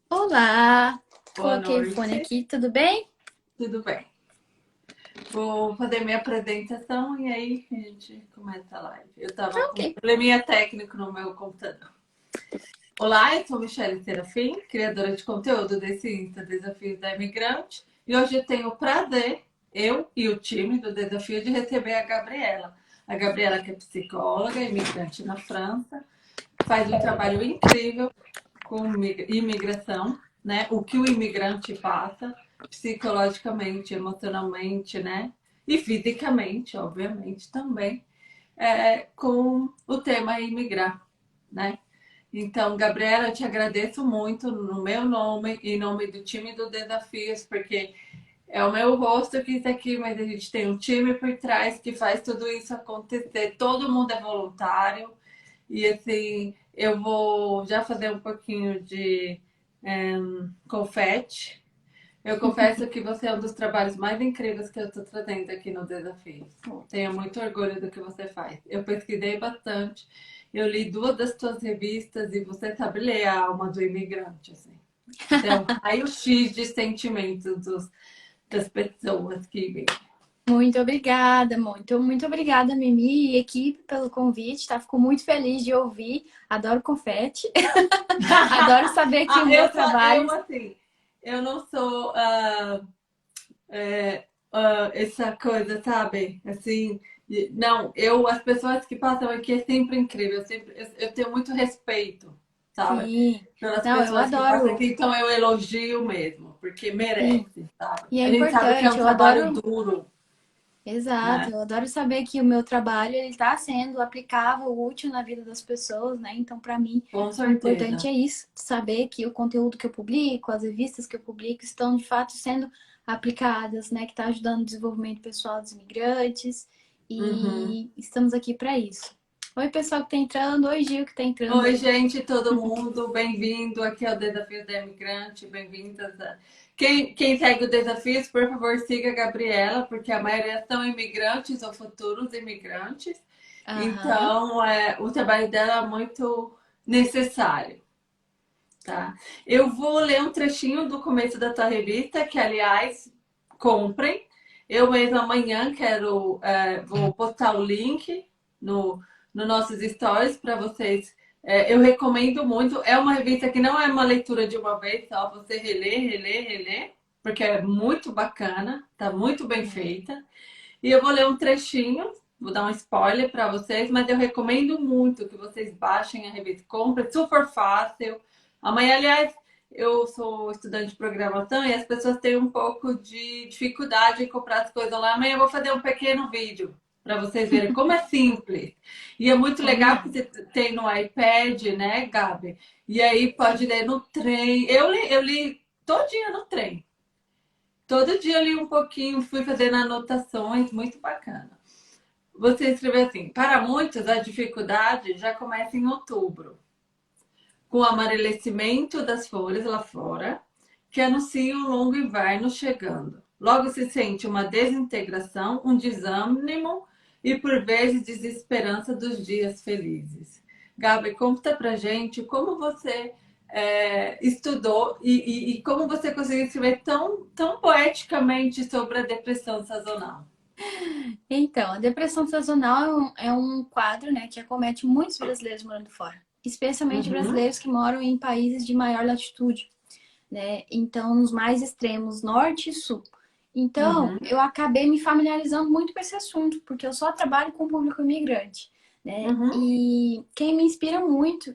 Olá, Boa coloquei o fone noite, aqui, tudo bem? tudo bem? Vou fazer minha apresentação e aí a gente começa a live. Eu Tá tava com um ok. probleminha técnico no meu computador. Olá, eu sou Michelle Serafim, criadora de conteúdo desse Insta Desafios da Imigrante. E hoje eu tenho o prazer, eu e o time do Desafio, de receber a Gabriela. A Gabriela, que é psicóloga, imigrante na França, faz um trabalho incrível com imigração, né? O que o imigrante passa psicologicamente, emocionalmente, né? E fisicamente, obviamente, também, com o tema imigrar, né? Então, Gabriela, eu te agradeço muito no meu nome e em nome do time do Desafios, porque é o meu rosto que está aqui, mas a gente tem um time por trás que faz tudo isso acontecer. Todo mundo é voluntário, e assim, eu vou já fazer um pouquinho de confete. Eu confesso que você é um dos trabalhos mais incríveis que eu estou trazendo aqui no Desafio. Tenho muito orgulho do que você faz. Eu pesquisei bastante, eu li duas das suas revistas e você sabe ler a alma do imigrante, assim. Então, aí o X de sentimentos das pessoas que vêm. Muito obrigada, Mimi e equipe pelo convite, tá? Fico muito feliz de ouvir, adoro confete, adoro saber que o Ah, meu trabalho... eu assim, eu não sou essa coisa, sabe? Assim, não, as pessoas que passam aqui é sempre incrível, eu tenho muito respeito, sabe? Sim, Pelas não, eu pessoas que passam adoro, aqui, então eu elogio mesmo, porque sim. merece, sabe? E é A gente sabe que é um importante, eu trabalho adoro... duro, Exato, né? eu adoro saber que o meu trabalho ele está sendo aplicável, útil na vida das pessoas, né? Então, para mim, Com o importante certeza. é isso, saber que o conteúdo que eu publico, as revistas que eu publico estão de fato sendo aplicadas, né? Que está ajudando o desenvolvimento pessoal dos imigrantes Uhum. e estamos aqui para isso. Oi, pessoal que está entrando, oi, Gil que está entrando Oi, aí. gente, todo mundo, bem-vindo aqui ao Desafio da Imigrante, bem-vindas. Quem segue o Desafios, por favor, siga a Gabriela, porque a maioria são imigrantes ou futuros imigrantes. Aham. Então, o trabalho dela é muito necessário, tá? Eu vou ler um trechinho do começo da tua revista, que, aliás, comprem. Eu mesmo amanhã vou postar o link no nossos stories para vocês. Eu recomendo muito. É uma revista que não é uma leitura de uma vez só, você reler, porque é muito bacana, tá muito bem feita. E eu vou ler um trechinho, vou dar um spoiler para vocês, mas eu recomendo muito que vocês baixem a revista. Comprem, super fácil. Amanhã, aliás, eu sou estudante de programação e as pessoas têm um pouco de dificuldade em comprar as coisas lá. Amanhã eu vou fazer um pequeno vídeo para vocês verem como é simples. E é muito legal porque Combinado. você tem no iPad, né, Gabi? E aí pode Sim. ler no trem. Eu li todo dia no trem. Todo dia eu li um pouquinho, fui fazendo anotações, muito bacana. Você escreveu assim: para muitos, a dificuldade já começa em outubro, com o amarelecimento das folhas lá fora, que anuncia o longo inverno chegando. Logo se sente uma desintegração, um desânimo e, por vezes, desesperança dos dias felizes. Gabi, conta pra gente como você estudou e como você conseguiu escrever tão poeticamente sobre a depressão sazonal. Então, a depressão sazonal é um quadro, né, que acomete muitos brasileiros morando fora, especialmente Uhum, brasileiros que moram em países de maior latitude, né? Então, nos mais extremos, norte e sul. Então, uhum, eu acabei me familiarizando muito com esse assunto, porque eu só trabalho com o público imigrante, né? uhum, E quem me inspira muito,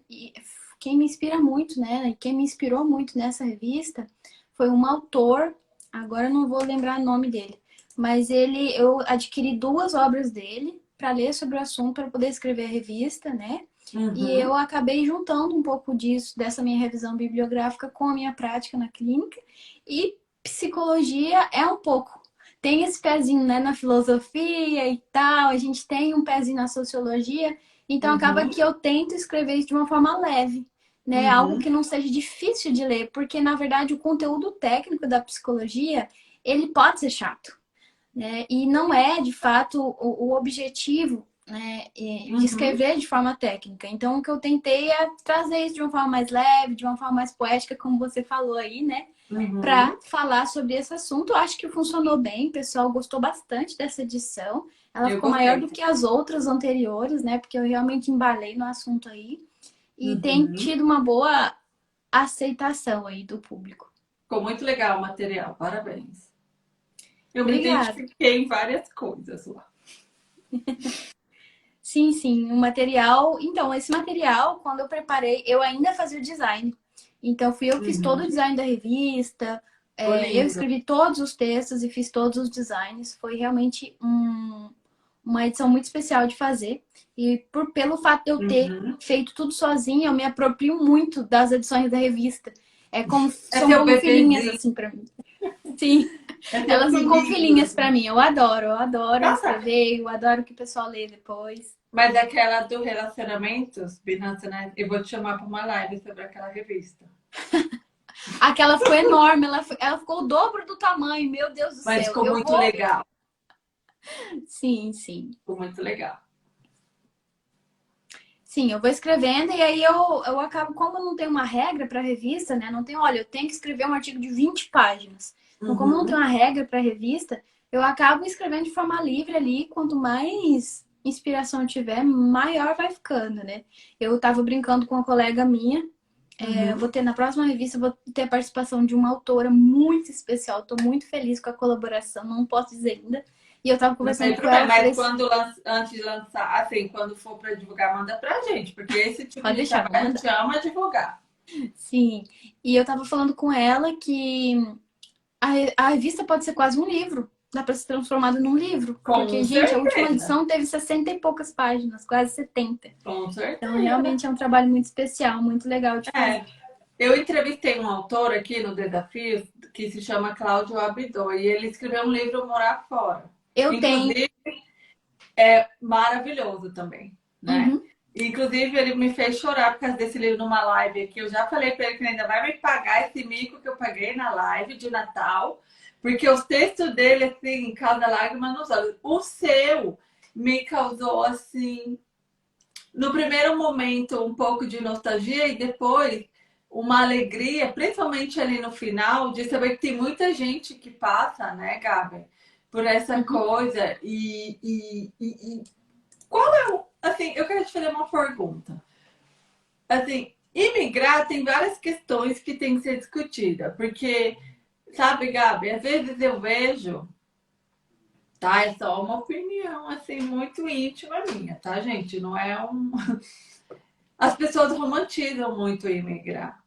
né, e quem me inspirou muito nessa revista foi um autor, agora eu não vou lembrar o nome dele, mas eu adquiri duas obras dele para ler sobre o assunto, para poder escrever a revista, né? E uhum, eu acabei juntando um pouco disso, dessa minha revisão bibliográfica, com a minha prática na clínica. E psicologia é um pouco. Tem esse pezinho, né, na filosofia e tal, a gente tem um pezinho na sociologia, então acaba uhum, que eu tento escrever isso de uma forma leve, né? Algo uhum. que não seja difícil de ler, porque na verdade o conteúdo técnico da psicologia, ele pode ser chato, né? E não é, de fato, o objetivo né, de Uhum, escrever de forma técnica. Então, o que eu tentei é trazer isso de uma forma mais leve, de uma forma mais poética, como você falou aí, né? Para uhum. falar sobre esse assunto. Eu acho que funcionou bem, o pessoal gostou bastante dessa edição. Ela Eu ficou maior do gostei. que as outras anteriores, né? Porque eu realmente embalei no assunto aí. E tem Uhum. tido uma boa aceitação aí do público. Ficou muito legal o material, parabéns. Eu me Obrigada. identifiquei em várias coisas lá. Sim, sim, o material. Então, esse material, quando eu preparei, eu ainda fazia o design. Então, fui eu que fiz todo o Uhum. design da revista, Ficou eu lindo. escrevi todos os textos e fiz todos os designs. Foi realmente uma edição muito especial de fazer. E pelo fato de eu ter Uhum. feito tudo sozinha, eu me aproprio muito das edições da revista. É como, É são seu como filhinhas, bebezinho, assim, para mim. Sim, é seu elas são como filhinho, filhinhas para assim. mim. Eu adoro Tá, tá. escrever, eu adoro que o pessoal lê depois. Mas aquela do relacionamentos, Binance, né? Eu vou te chamar para uma live sobre aquela revista. Aquela ficou enorme, ela ficou o dobro do tamanho, meu Deus do Mas céu. ficou Eu muito vou. legal. Sim, sim. Ficou muito legal. Sim, eu vou escrevendo e aí eu acabo, como não tem uma regra para revista, né? Não tem, olha, eu tenho que escrever um artigo de 20 páginas. Então, como não tem Uhum. uma regra para revista, eu acabo escrevendo de forma livre ali. Quanto mais inspiração eu tiver, maior vai ficando, né? Eu tava brincando com uma colega minha. Eu Uhum. vou ter na próxima revista, eu vou ter a participação de uma autora muito especial. Estou muito feliz com a colaboração, não posso dizer ainda. E eu tava Não conversando tem com ela, problema, eu falei mas assim, antes de lançar, assim, quando for para divulgar, manda pra gente, porque esse tipo pode de deixar, vou trabalho a gente mandar. ama divulgar. Sim. E eu tava falando com ela que a revista pode ser quase um livro. Dá para ser transformado num livro. Com Porque, gente, a última certeza, edição teve 60 e poucas páginas, quase 70. com Então, certeza. realmente é um trabalho muito especial, muito legal de fazer. É, eu entrevistei um autor aqui no Desafio que se chama Cláudio Abidor e ele escreveu um livro Morar Fora. Eu tenho. Inclusive, é maravilhoso também, né? Uhum. Inclusive, ele me fez chorar por causa desse livro numa live aqui. Eu já falei para ele que ele ainda vai me pagar esse mico que eu paguei na live de Natal, porque os textos dele, assim, causa lágrima nos olhos. O seu me causou, assim, no primeiro momento, um pouco de nostalgia e depois uma alegria, principalmente ali no final, de saber que tem muita gente que passa, né, Gabi, por essa Uhum. coisa. Qual é o. Assim, eu quero te fazer uma pergunta. Assim, imigrar tem várias questões que tem que ser discutida, porque, sabe, Gabi, às vezes eu vejo, tá? É só uma opinião, assim, muito íntima minha, tá, gente? Não é um. As pessoas romantizam muito imigrar,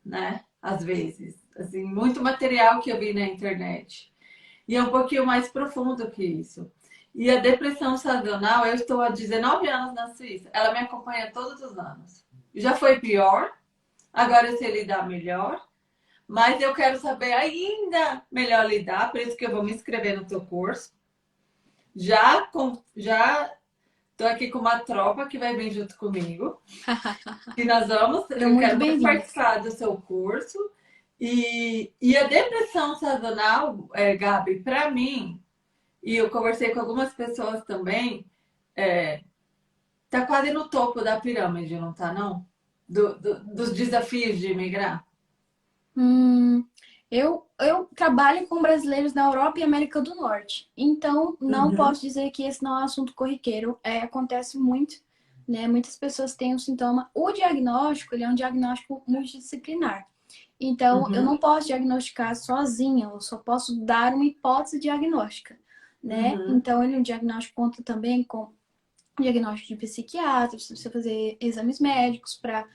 né? Às vezes. Assim, muito material que eu vi na internet. E é um pouquinho mais profundo que isso. E a depressão sazonal, eu estou há 19 anos na Suíça. Ela me acompanha todos os anos. Já foi pior, agora eu sei lidar melhor. Mas eu quero saber ainda melhor lidar, por isso que eu vou me inscrever no teu curso. Já estou aqui com uma tropa que vai vir junto comigo. E nós vamos, Serão eu muito quero muito bem-vindos. participar do seu curso. E a depressão sazonal, Gabi, para mim, e eu conversei com algumas pessoas também, tá quase no topo da pirâmide, não tá, não? Dos desafios de imigrar. Hum, eu trabalho com brasileiros na Europa e América do Norte, então não Uhum, posso dizer que esse não é um assunto corriqueiro. Acontece muito, né? Muitas pessoas têm um sintoma. O diagnóstico, ele é um diagnóstico multidisciplinar. Então, eu uhum, não posso diagnosticar sozinha, eu só posso dar uma hipótese diagnóstica, né? uhum, Então, ele, o diagnóstico conta também com diagnóstico de psiquiatra, você precisa fazer exames médicos para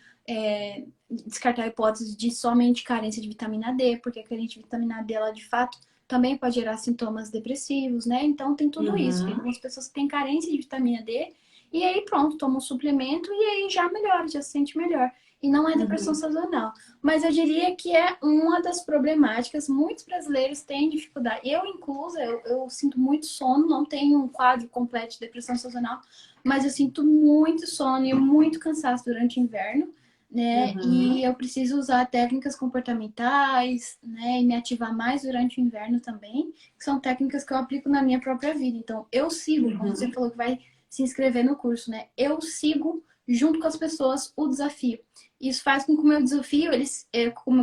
descartar a hipótese de somente carência de vitamina D, porque a carência de vitamina D, ela de fato também pode gerar sintomas depressivos, né? Então tem tudo isso. Tem uhum, algumas pessoas que têm carência de vitamina D e aí pronto, toma um suplemento e aí já melhora, já se sente melhor. E não é depressão uhum, sazonal. Mas eu diria que é uma das problemáticas. Muitos brasileiros têm dificuldade. Eu, inclusa, eu sinto muito sono, não tenho um quadro completo de depressão sazonal, mas eu sinto muito sono e muito cansaço durante o inverno, né? uhum, E eu preciso usar técnicas comportamentais, né? E me ativar mais durante o inverno também, que são técnicas que eu aplico na minha própria vida. Então, eu sigo, como você uhum. falou, que vai se inscrever no curso, né? Eu sigo junto com as pessoas o desafio. Isso faz com que o meu desafio,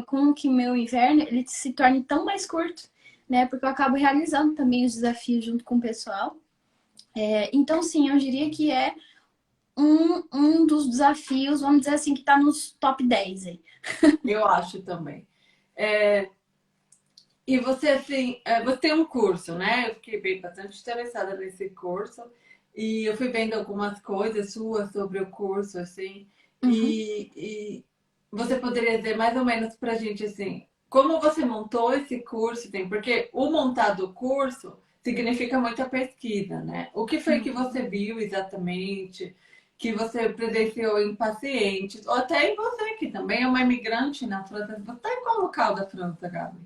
com que o meu inverno, ele se torne tão mais curto, né? Porque eu acabo realizando também os desafios junto com o pessoal. Então, sim, eu diria que é um dos desafios, vamos dizer assim, que está nos top 10 aí. Eu acho também. É, e você, assim, você tem um curso, né? Eu fiquei bastante interessada nesse curso. E eu fui vendo algumas coisas suas sobre o curso, assim. Uhum. E você poderia dizer mais ou menos pra gente, assim, como você montou esse curso? Tem, porque o montar do curso significa muita pesquisa, né? O que foi que você viu exatamente? Que você presenciou em pacientes? Ou até em você, que também é uma imigrante na França. Você está em qual local da França, Gabi?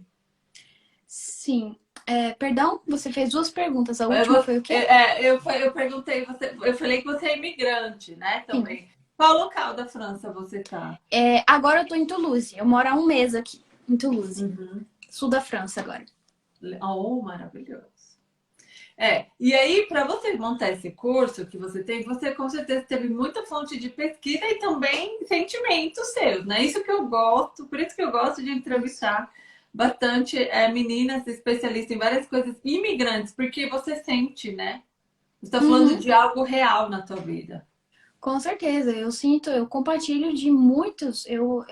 Sim. Perdão, você fez duas perguntas. A Eu, última foi o quê? eu perguntei, eu falei que você é imigrante, né? Sim. Também. Qual local da França você tá? Agora eu tô em Toulouse. Eu moro há um mês aqui, em Toulouse. Uhum. Sul da França agora. Oh, maravilhoso. E aí, para você montar esse curso que você tem, você com certeza teve muita fonte de pesquisa e também sentimentos seus, né? Isso que eu gosto, por isso que eu gosto de entrevistar bastante meninas especialistas em várias coisas, imigrantes, porque você sente, né? Você está falando Uhum. de algo real na tua vida. Com certeza, eu compartilho de muitos, eu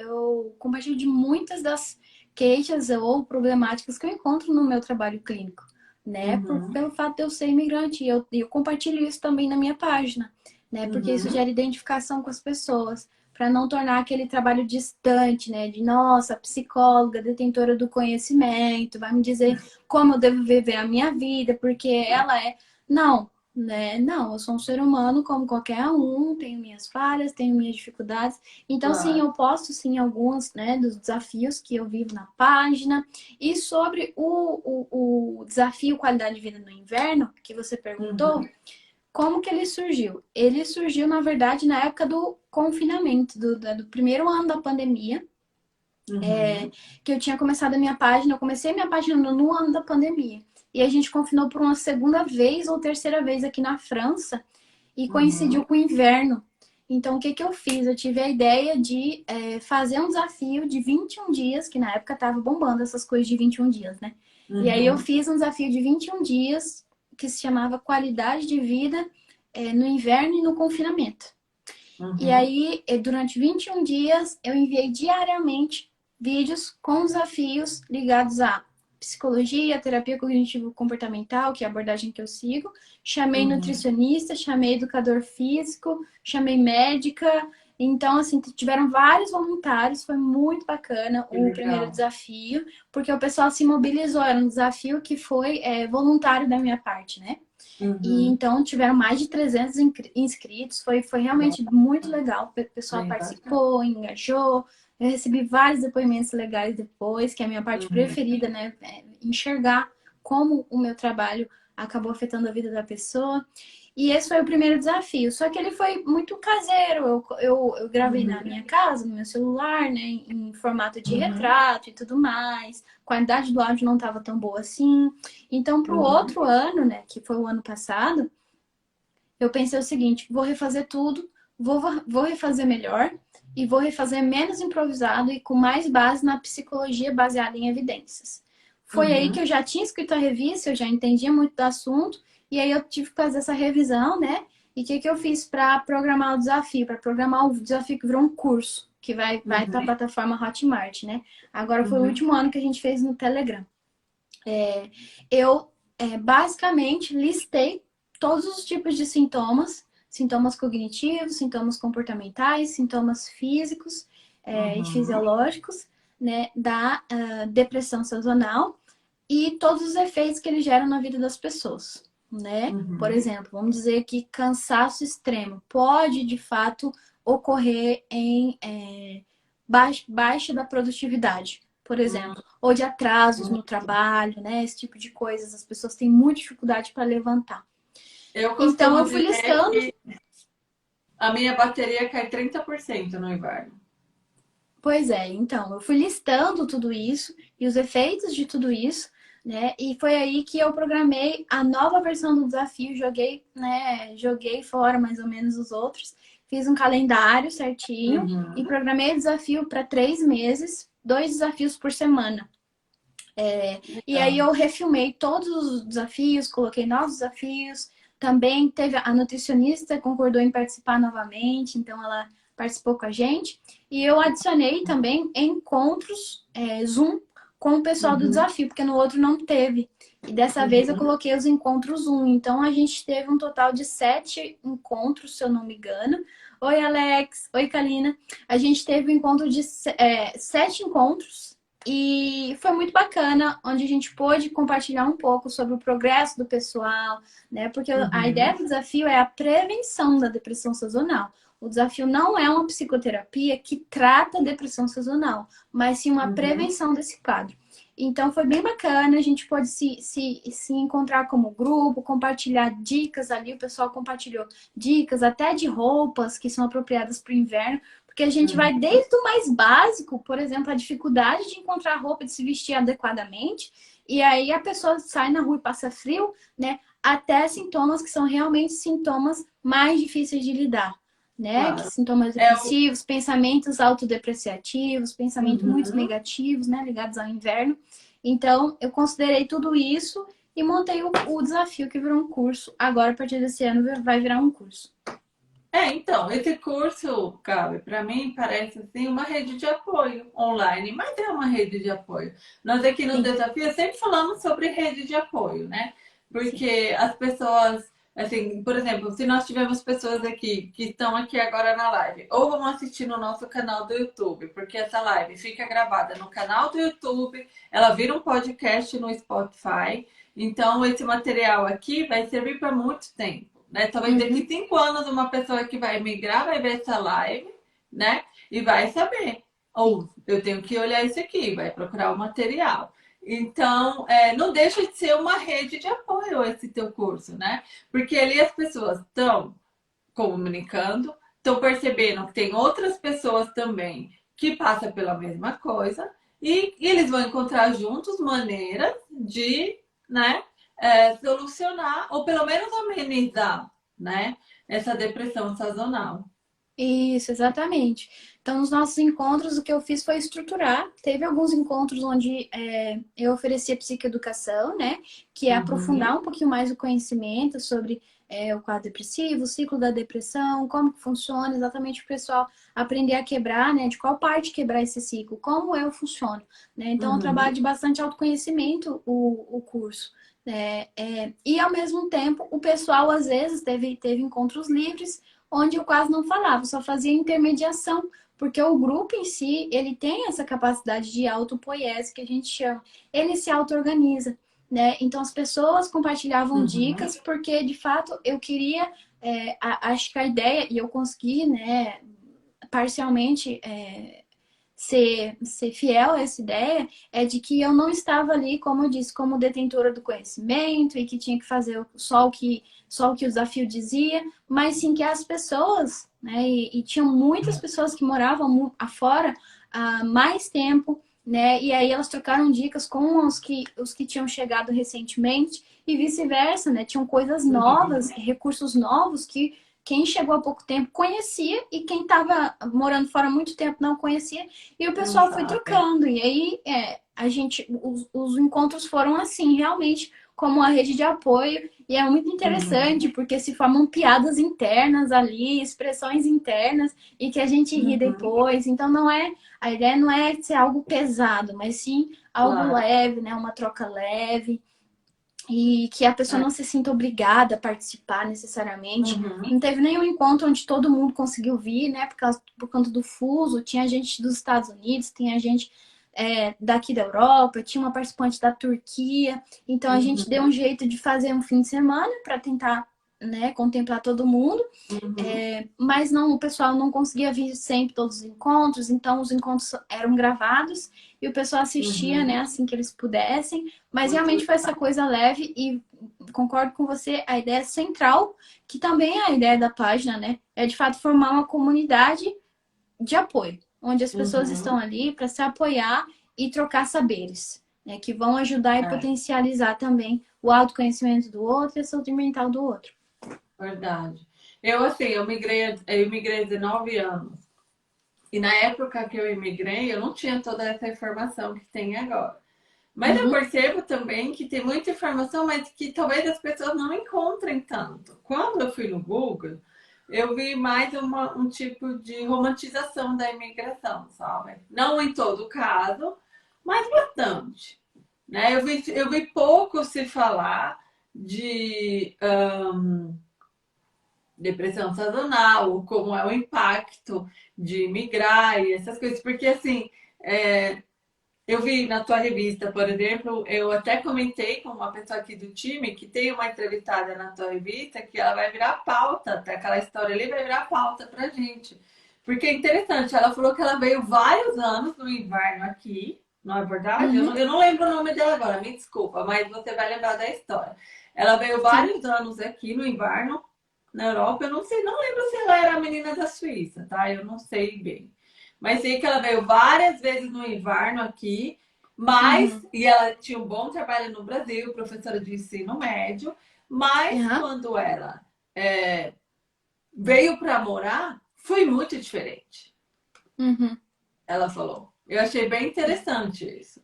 compartilho de muitas das queixas ou problemáticas que eu encontro no meu trabalho clínico, né? Uhum, Pelo fato de eu ser imigrante, eu compartilho isso também na minha página, né? Porque isso uhum, gera identificação com as pessoas, para não tornar aquele trabalho distante, né? De nossa, psicóloga, detentora do conhecimento, vai me dizer como eu devo viver a minha vida, porque ela é. Não, né? Não, eu sou um ser humano como qualquer um, tenho minhas falhas, tenho minhas dificuldades. Então, sim, claro. eu posto sim alguns, né, dos desafios que eu vivo na página. E sobre o desafio qualidade de vida no inverno, que você perguntou, Uhum, como que ele surgiu? Ele surgiu, na verdade, na época do confinamento, do primeiro ano da pandemia, uhum, que eu tinha começado a minha página. Eu comecei a minha página no ano da pandemia. E a gente confinou por uma segunda vez ou terceira vez aqui na França e uhum, coincidiu com o inverno. Então, o que que eu fiz? Eu tive a ideia de fazer um desafio de 21 dias, que na época estava bombando essas coisas de 21 dias, né? E aí eu uhum, fiz um desafio de 21 dias que se chamava Qualidade de Vida no Inverno e no Confinamento. E uhum, aí, durante 21 dias, eu enviei diariamente vídeos com desafios ligados à psicologia, terapia cognitivo-comportamental, que é a abordagem que eu sigo. Chamei uhum. nutricionista, chamei educador físico, chamei médica. Então, assim, tiveram vários voluntários, foi muito bacana Que o primeiro legal. desafio, porque o pessoal se mobilizou, era um desafio que foi voluntário da minha parte, né? E Uhum. então tiveram mais de 300 inscritos, foi realmente Nossa, muito legal. O pessoal bem bacana. participou, engajou. Eu recebi vários depoimentos legais depois, que é a minha parte Uhum. preferida, né? Enxergar como o meu trabalho acabou afetando a vida da pessoa. E esse foi o primeiro desafio. Só que ele foi muito caseiro. Eu gravei na Uhum. minha casa, no meu celular, né? Em formato de Uhum. retrato e tudo mais. A qualidade do áudio não estava tão boa assim. Então, para o Uhum. outro ano, né, que foi o ano passado, eu pensei o seguinte: vou refazer tudo, vou refazer melhor e vou refazer menos improvisado e com mais base na psicologia baseada em evidências. Foi aí que Uhum. eu já tinha escrito a revista, eu já entendia muito do assunto, e aí eu tive que fazer essa revisão, né? E o que, que eu fiz para programar o desafio? Para programar o desafio que virou um curso, que vai para a Uhum. plataforma Hotmart, né? Agora foi o Uhum. último ano que a gente fez no Telegram. Eu basicamente listei todos os tipos de sintomas, sintomas cognitivos, sintomas comportamentais, sintomas físicos e Uhum. fisiológicos, né, da depressão sazonal e todos os efeitos que eles geram na vida das pessoas, né? Por Uhum. exemplo, vamos dizer que cansaço extremo pode, de fato, ocorrer em baixa da produtividade, por exemplo, ou de atrasos no trabalho, né? Esse tipo de coisas, as pessoas têm muita dificuldade para levantar. Eu Então, costumo eu fui dizer listando. que a minha bateria cai 30% no inverno. Pois é, então, eu fui listando tudo isso e os efeitos de tudo isso né? E foi aí que eu programei a nova versão do desafio, joguei, né? Joguei fora mais ou menos os outros, fiz um calendário certinho e Uhum. programei o desafio para 3 meses, 2 desafios por semana. E aí Legal. eu refilmei todos os desafios, coloquei novos desafios. Também teve a nutricionista concordou em participar novamente, então ela participou com a gente. E eu adicionei também encontros Zoom com o pessoal do Uhum. desafio, porque no outro não teve. E dessa vez eu Uhum. coloquei os encontros Zoom. Então a gente teve um total de 7 encontros, se eu não me engano. Oi, Alex. Oi, Kalina. A gente teve um encontro de 7 encontros e foi muito bacana, onde a gente pôde compartilhar um pouco sobre o progresso do pessoal, né? Porque a ideia Uhum. do desafio é a prevenção da depressão sazonal. O desafio não é uma psicoterapia que trata a depressão sazonal, mas sim uma Uhum. prevenção desse quadro. Então foi bem bacana, a gente pôde se encontrar como grupo, compartilhar dicas ali, o pessoal compartilhou dicas até de roupas que são apropriadas para o inverno, porque a gente vai Uhum. desde o mais básico, por exemplo, a dificuldade de encontrar roupa de se vestir adequadamente, e aí a pessoa sai na rua e passa frio, né? Até sintomas que são realmente sintomas mais difíceis de lidar, né? Que Claro. sintomas É o... depressivos, pensamentos autodepreciativos, pensamentos muito Uhum. negativos, né? Ligados ao inverno. Então, eu considerei tudo isso e montei o desafio que virou um curso. Agora, a partir desse ano, vai virar um curso. Então, esse curso, Gabi, para mim parece assim uma rede de apoio online, mas é uma rede de apoio. Nós aqui no Sim, Desafio sempre falamos sobre rede de apoio, né? sim. Porque as pessoas, assim, por exemplo, se nós tivermos pessoas aqui que estão aqui agora na live, ou vão assistir no nosso canal do YouTube, porque essa live fica gravada no canal do YouTube, ela vira um podcast no Spotify. Então, esse material aqui vai servir para muito tempo, né? Talvez daqui Uhum. 5 anos uma pessoa que vai migrar vai ver essa live, né? E vai saber. Sim. Ou eu tenho que olhar isso aqui, vai procurar o material. Então, não deixa de ser uma rede de apoio esse teu curso, né? Porque ali as pessoas estão comunicando, estão percebendo que tem outras pessoas também que passam pela mesma coisa e eles vão encontrar juntos maneiras de, né, solucionar ou pelo menos amenizar, né, essa depressão sazonal. Isso, exatamente. Então, nos nossos encontros, o que eu fiz foi estruturar. Teve alguns encontros onde eu oferecia psicoeducação, né? Que é aprofundar Uhum, um pouquinho mais o conhecimento sobre o quadro depressivo, o ciclo da depressão, como que funciona, exatamente o pessoal aprender a quebrar, né? De qual parte quebrar esse ciclo, como eu funciono, né? Então, eu uhum, trabalho de bastante autoconhecimento o curso. E ao mesmo tempo, o pessoal às vezes teve encontros livres onde eu quase não falava, só fazia intermediação, porque o grupo em si, ele tem essa capacidade de autopoiese que a gente chama, ele se auto-organiza, né? Então as pessoas compartilhavam uhum, dicas porque de fato eu queria, acho que a ideia e eu consegui, né, parcialmente ser fiel a essa ideia é de que eu não estava ali, como eu disse, como detentora do conhecimento e que tinha que fazer só o que o desafio dizia, mas sim que as pessoas, né, e tinham muitas pessoas que moravam afora há mais tempo, né, e aí elas trocaram dicas com os que tinham chegado recentemente e vice-versa, né, tinham coisas novas, uhum, recursos novos que quem chegou há pouco tempo conhecia e quem estava morando fora há muito tempo não conhecia. E o não pessoal foi sabe. trocando. E aí os encontros foram assim, realmente, como uma rede de apoio. E é muito Uhum, interessante, porque se formam piadas internas ali, expressões internas, e que a gente ri uhum, depois. Então a ideia não é ser algo pesado, mas sim algo claro. leve, né? Uma troca leve e que a pessoa É, não se sinta obrigada a participar necessariamente. uhum, Não teve nenhum encontro onde todo mundo conseguiu vir, né? Por conta do fuso. Tinha gente dos Estados Unidos, tinha gente daqui da Europa, tinha uma participante da Turquia. Então a gente deu uhum, um jeito de fazer um fim de semana para tentar, né, contemplar todo mundo. uhum, Mas não, o pessoal não conseguia vir sempre todos os encontros, então os encontros eram gravados e o pessoal assistia, né, uhum. assim que eles pudessem. Mas Muito realmente foi essa legal. coisa leve e concordo com você, a ideia central, que também é a ideia da página, né, é de fato formar uma comunidade de apoio, onde as pessoas estão Uhum. ali para se apoiar e trocar saberes. né, que vão ajudar e É, potencializar também o autoconhecimento do outro e a saúde mental do outro. verdade. Eu, assim, eu migrei há 19 anos. E na época que eu imigrei, eu não tinha toda essa informação que tem agora. Mas eu Uhum, percebo também que tem muita informação, mas que talvez as pessoas não encontrem tanto. Quando eu fui no Google, eu vi mais um tipo de romantização da imigração, sabe? Não em todo caso, mas bastante. Né? Eu vi pouco se falar de depressão sazonal, como é o impacto de migrar e essas coisas, porque assim, é, eu vi na tua revista, por exemplo, eu até comentei com uma pessoa aqui do time que tem uma entrevistada na tua revista que ela vai virar pauta, até aquela história ali vai virar pauta pra gente. Porque é interessante, ela falou que ela veio vários anos no inverno aqui, não é verdade? uhum, Eu não lembro o nome dela agora, me desculpa, mas você vai lembrar da história. Ela veio sim. vários anos aqui no inverno, na Europa, eu não sei, não lembro se ela era a menina da Suíça, tá? Eu não sei bem. Mas sei que ela veio várias vezes no inverno aqui, mas, Uhum, e ela tinha um bom trabalho no Brasil, professora de ensino médio, mas uhum, quando ela é, veio para morar, foi muito diferente, uhum. ela falou. Eu achei bem interessante isso.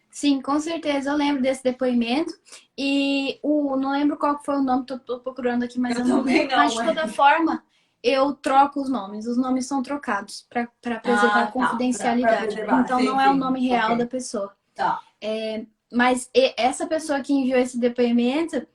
Sim, com certeza eu lembro desse depoimento e não lembro qual que foi o nome, tô procurando aqui, mas Eu eu não também lembro. Mas não, de mas... toda forma, eu troco os nomes são trocados para preservar a Ah, tá, para confidencialidade, né? preservar. Então Sim, não é o sim, nome real da ok, pessoa. tá. Mas essa pessoa que enviou esse depoimento,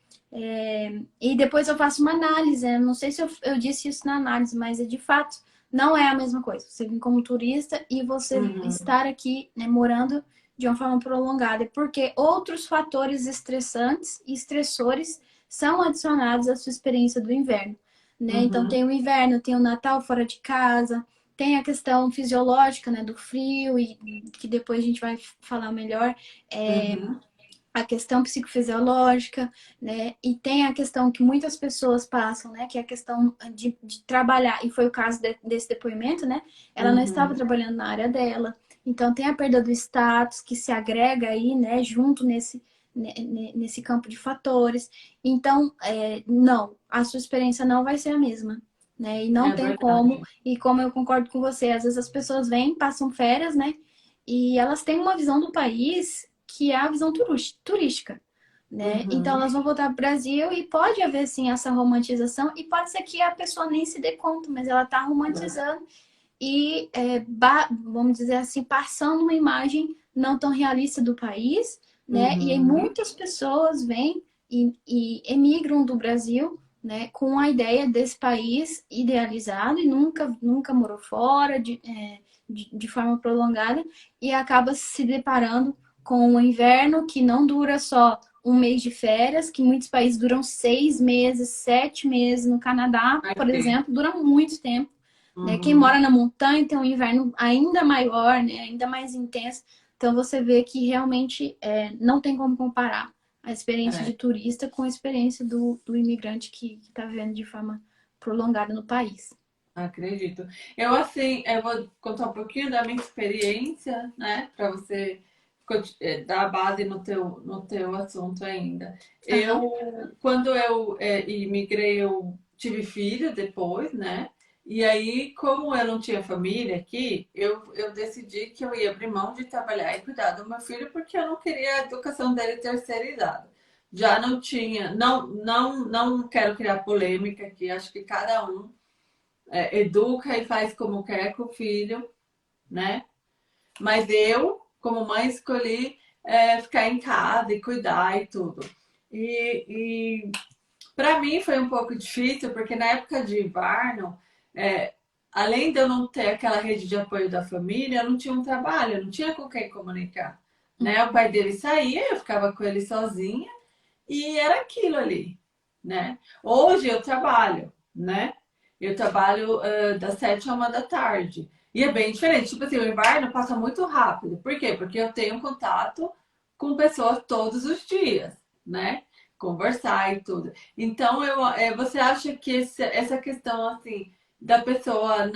e depois eu faço uma análise, né? Não sei se eu disse isso na análise, mas é de fato, não é a mesma coisa. Você vir como turista e você Uhum, estar aqui, né, morando de uma forma prolongada, porque outros fatores estressantes e estressores são adicionados à sua experiência do inverno, né? Então uhum, tem o inverno, tem o Natal fora de casa, tem a questão fisiológica, né, do frio e que depois a gente vai falar melhor, é, uhum, a questão psicofisiológica, né? E tem a questão que muitas pessoas passam, né? Que é a questão de trabalhar, e foi o caso desse depoimento, né? Ela não estava uhum. trabalhando na área dela, então tem a perda do status que se agrega aí, né? Junto nesse campo de fatores. Então, não, a sua experiência não vai ser a mesma. Né? E não É tem como, verdade. e como eu concordo com você, às vezes as pessoas vêm, passam férias, né? E elas têm uma visão do país que é a visão turística, né? Então Uhum. elas vão voltar para o Brasil e pode haver sim essa romantização e pode ser que a pessoa nem se dê conta, mas ela está romantizando e vamos dizer assim passando uma imagem não tão realista do país, né? E aí Uhum. muitas pessoas vêm e emigram do Brasil, né? Com a ideia desse país idealizado e nunca morou fora de forma prolongada e acaba se deparando com o inverno que não dura só um mês de férias, que muitos países duram 6 meses, 7 meses. No Canadá, por Aqui. exemplo, dura muito tempo. Né? Quem Uhum. mora na montanha tem um inverno ainda maior, né? Ainda mais intenso. Então você vê que realmente não tem como comparar a experiência de É, turista com a experiência do imigrante que está vivendo de forma prolongada no país. acredito. Eu, assim, eu vou contar um pouquinho da minha experiência, né, para você dar a base no teu assunto ainda. Aham. Quando eu imigrei, eu tive filho depois, né? E aí, como eu não tinha família aqui, eu decidi que eu ia abrir mão de trabalhar e cuidar do meu filho, porque eu não queria a educação dele terceirizada. Já não tinha, não quero criar polêmica aqui, acho que cada um educa e faz como quer com o filho, né? Mas eu, como mãe, escolhi ficar em casa e cuidar e tudo. E para mim foi um pouco difícil, porque na época de inverno, é, além de eu não ter aquela rede de apoio da família, eu não tinha um trabalho, eu não tinha com quem comunicar. Né? O Uhum. pai dele saía, eu ficava com ele sozinha e era aquilo ali, né? Hoje eu trabalho, né? Eu trabalho das 7 à 1 da tarde. E é bem diferente. Tipo assim, o inverno passa muito rápido. Por quê? Porque eu tenho contato com pessoas todos os dias, né? Conversar e tudo. Então, você acha que essa questão, assim, da pessoa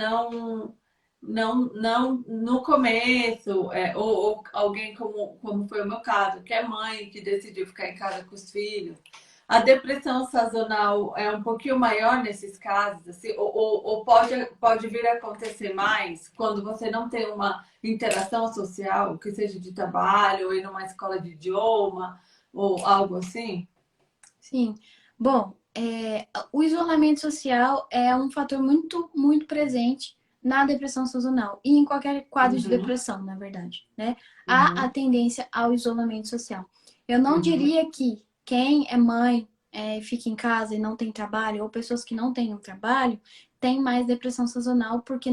não no começo, ou alguém como foi o meu caso, que é mãe que decidiu ficar em casa com os filhos. A depressão sazonal é um pouquinho maior nesses casos, assim, ou pode vir a acontecer mais quando você não tem uma interação social, que seja de trabalho, ou ir numa escola de idioma, ou algo assim? Sim. Bom, o isolamento social é um fator muito, muito presente na depressão sazonal e em qualquer quadro de Uhum, depressão, na verdade, né? Há a uhum, tendência ao isolamento social. Eu não uhum, diria que quem é mãe, fica em casa e não tem trabalho, ou pessoas que não têm um trabalho, tem mais depressão sazonal, porque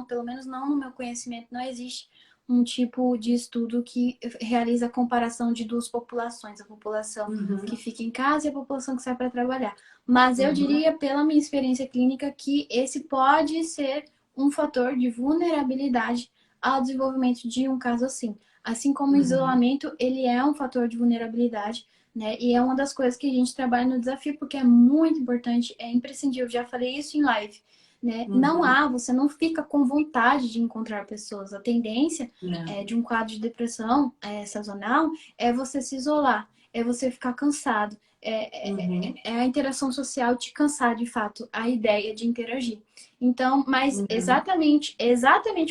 pelo menos não no meu conhecimento, não existe um tipo de estudo que realiza a comparação de duas populações, a população que uhum, fica em casa e a população que sai para trabalhar. Mas eu uhum, diria, pela minha experiência clínica, que esse pode ser um fator de vulnerabilidade ao desenvolvimento de um caso assim. Assim como o uhum, isolamento, ele é um fator de vulnerabilidade, né? E é uma das coisas que a gente trabalha no desafio, porque é muito importante, é imprescindível. Já falei isso em live, né? uhum. Você não fica com vontade de encontrar pessoas. A tendência Não. de um quadro de depressão sazonal é você se isolar, é você ficar cansado, Uhum, é a interação social te cansar de fato, a ideia de interagir. Então, mas uhum, exatamente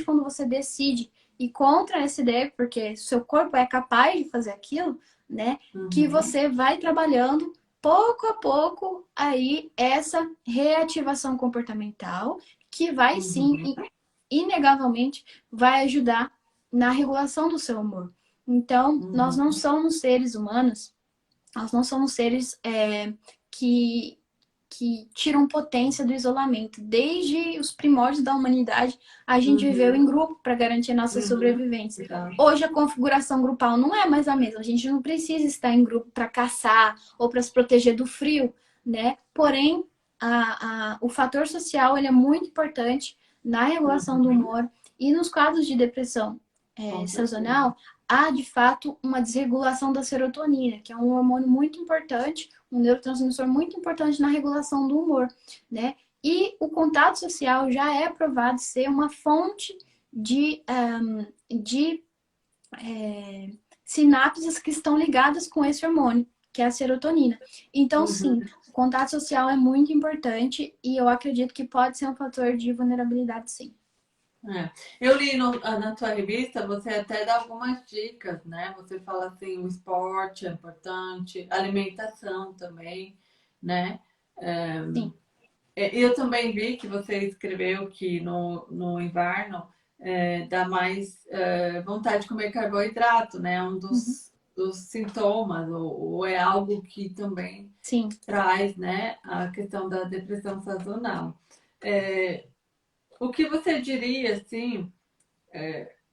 quando você decide ir contra essa ideia, porque seu corpo é capaz de fazer aquilo, né? Que uhum, você vai trabalhando pouco a pouco aí essa reativação comportamental que vai sim, uhum, inegavelmente, vai ajudar na regulação do seu humor. Então, nós não uhum, somos seres humanos, nós não somos seres que, que tiram potência do isolamento. Desde os primórdios da humanidade, a gente viveu em uhum, grupo para garantir a nossa uhum. sobrevivência. Legal. Hoje a configuração grupal não é mais a mesma. A gente não precisa estar em grupo para caçar ou para se proteger do frio, né? Porém, o fator social ele é muito importante na regulação do Uhum, humor e nos quadros de depressão com certeza. sazonal. Há de fato uma desregulação da serotonina, que é um hormônio muito importante, um neurotransmissor muito importante na regulação do humor, né? E o contato social já é provado ser uma fonte de sinapses que estão ligadas com esse hormônio, que é a serotonina. Então, Uhum, sim, o contato social é muito importante e eu acredito que pode ser um fator de vulnerabilidade, sim. é. Eu li na tua revista, você até dá algumas dicas, né? Você fala assim, o esporte é importante, alimentação também, né? Sim. E eu também vi que você escreveu que no inverno dá mais vontade de comer carboidrato, né? Um Uhum. dos sintomas, ou é algo que também Sim. traz, né, a questão da depressão sazonal. É, o que você diria, assim,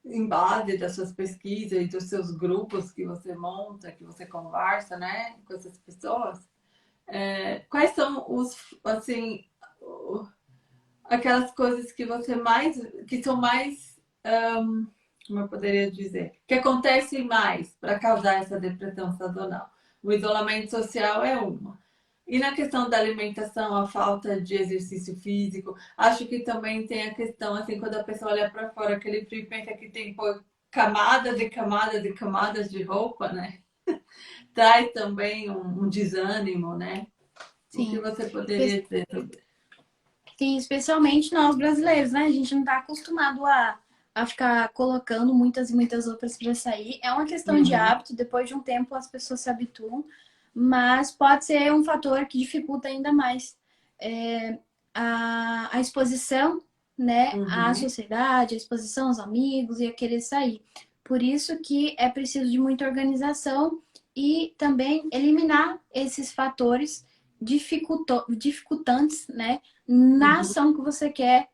em base das suas pesquisas e dos seus grupos que você monta, que você conversa, né, com essas pessoas, quais são assim, aquelas coisas que você mais, que são mais, como eu poderia dizer, que acontecem mais para causar essa depressão sazonal? O isolamento social é uma. E na questão da alimentação, a falta de exercício físico, acho que também tem a questão, assim, quando a pessoa olha para fora, aquele frio e pensa que tem pô, camadas e camadas e camadas de roupa, né? Traz também um desânimo, né? O que Sim. você poderia dizer sobre Sim, especialmente nós brasileiros, né? A gente não está acostumado a ficar colocando muitas e muitas roupas para sair. É uma questão de uhum, hábito, depois de um tempo as pessoas se habituam, mas pode ser um fator que dificulta ainda mais a exposição, né, à uhum, sociedade, a exposição aos amigos e a querer sair. Por isso que é preciso de muita organização e também eliminar esses fatores dificultantes, né, na uhum, ação que você quer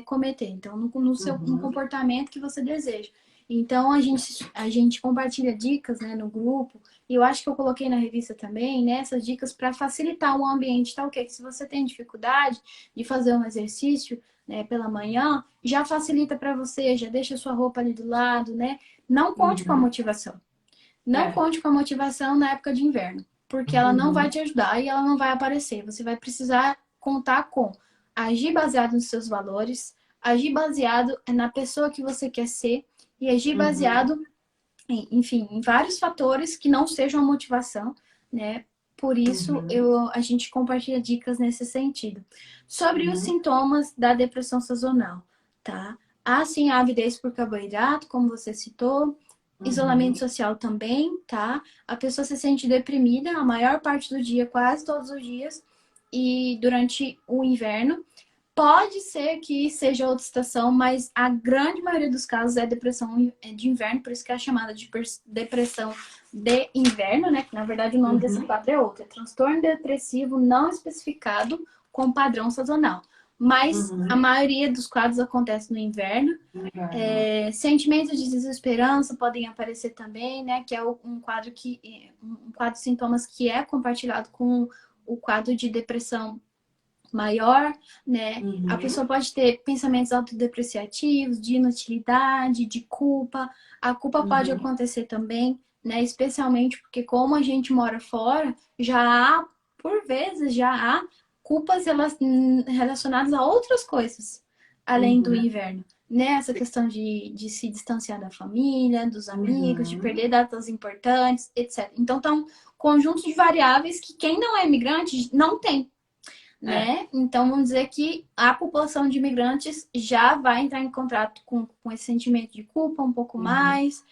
cometer, então no uhum, comportamento que você deseja. Então a gente compartilha dicas, né, no grupo, e eu acho que eu coloquei na revista também, né, essas dicas para facilitar o ambiente, tá ok? Que se você tem dificuldade de fazer um exercício, né, pela manhã, já facilita para você, já deixa a sua roupa ali do lado, né? Não conte com a uhum. motivação. Não É. conte com a motivação na época de inverno, porque ela não vai Uhum, te ajudar e ela não vai aparecer. Você vai precisar contar com agir baseado nos seus valores, agir baseado na pessoa que você quer ser e agir Uhum. baseado, enfim, em vários fatores que não sejam a motivação, né? Por isso, Uhum. a gente compartilha dicas nesse sentido. Sobre os Uhum. sintomas da depressão sazonal, tá? Há sim a avidez por carboidrato, como você citou, isolamento Uhum. social também, tá? A pessoa se sente deprimida a maior parte do dia, quase todos os dias, e durante o inverno. Pode ser que seja outra estação, mas a grande maioria dos casos é depressão de inverno, por isso que é chamada de depressão de inverno, né? Que na verdade o nome desse Uhum. quadro é outro, é transtorno depressivo não especificado com padrão sazonal. Mas a Uhum. maioria dos quadros acontece no inverno. Inverno. Sentimentos de desesperança podem aparecer também, né? Que é um quadro um quadro de sintomas que é compartilhado com o quadro de depressão maior, né? A Uhum. pessoa pode ter pensamentos autodepreciativos, de inutilidade, de culpa. A culpa pode Uhum. acontecer também, né? Especialmente porque como a gente mora fora, já há, por vezes, já há culpas relacionadas a outras coisas, além do Uhum. inverno. Né? Essa questão de se distanciar da família, dos amigos, de Uhum. perder datas importantes, etc. Então, tá um conjunto de variáveis que quem não é imigrante não tem, É. né? Então, vamos dizer que a população de imigrantes já vai entrar em contato com esse sentimento de culpa um pouco Uhum. mais,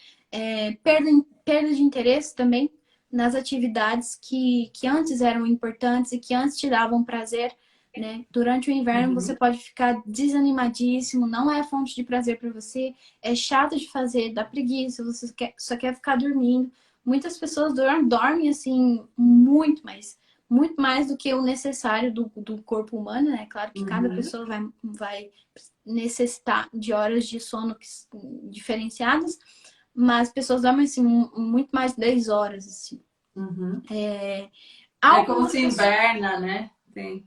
perda de interesse também nas atividades que antes eram importantes e que antes te davam prazer, né? Durante o inverno você Uhum. pode ficar desanimadíssimo, não é fonte de prazer para você, é chato de fazer, dá preguiça, só quer ficar dormindo. Muitas pessoas dormem assim muito mais do que o necessário do corpo humano, né? Claro que cada Uhum. pessoa vai necessitar de horas de sono diferenciadas, mas pessoas dormem assim, muito mais de 10 horas, assim. Uhum. É como Algumas se pessoas. inverna, né? Tem,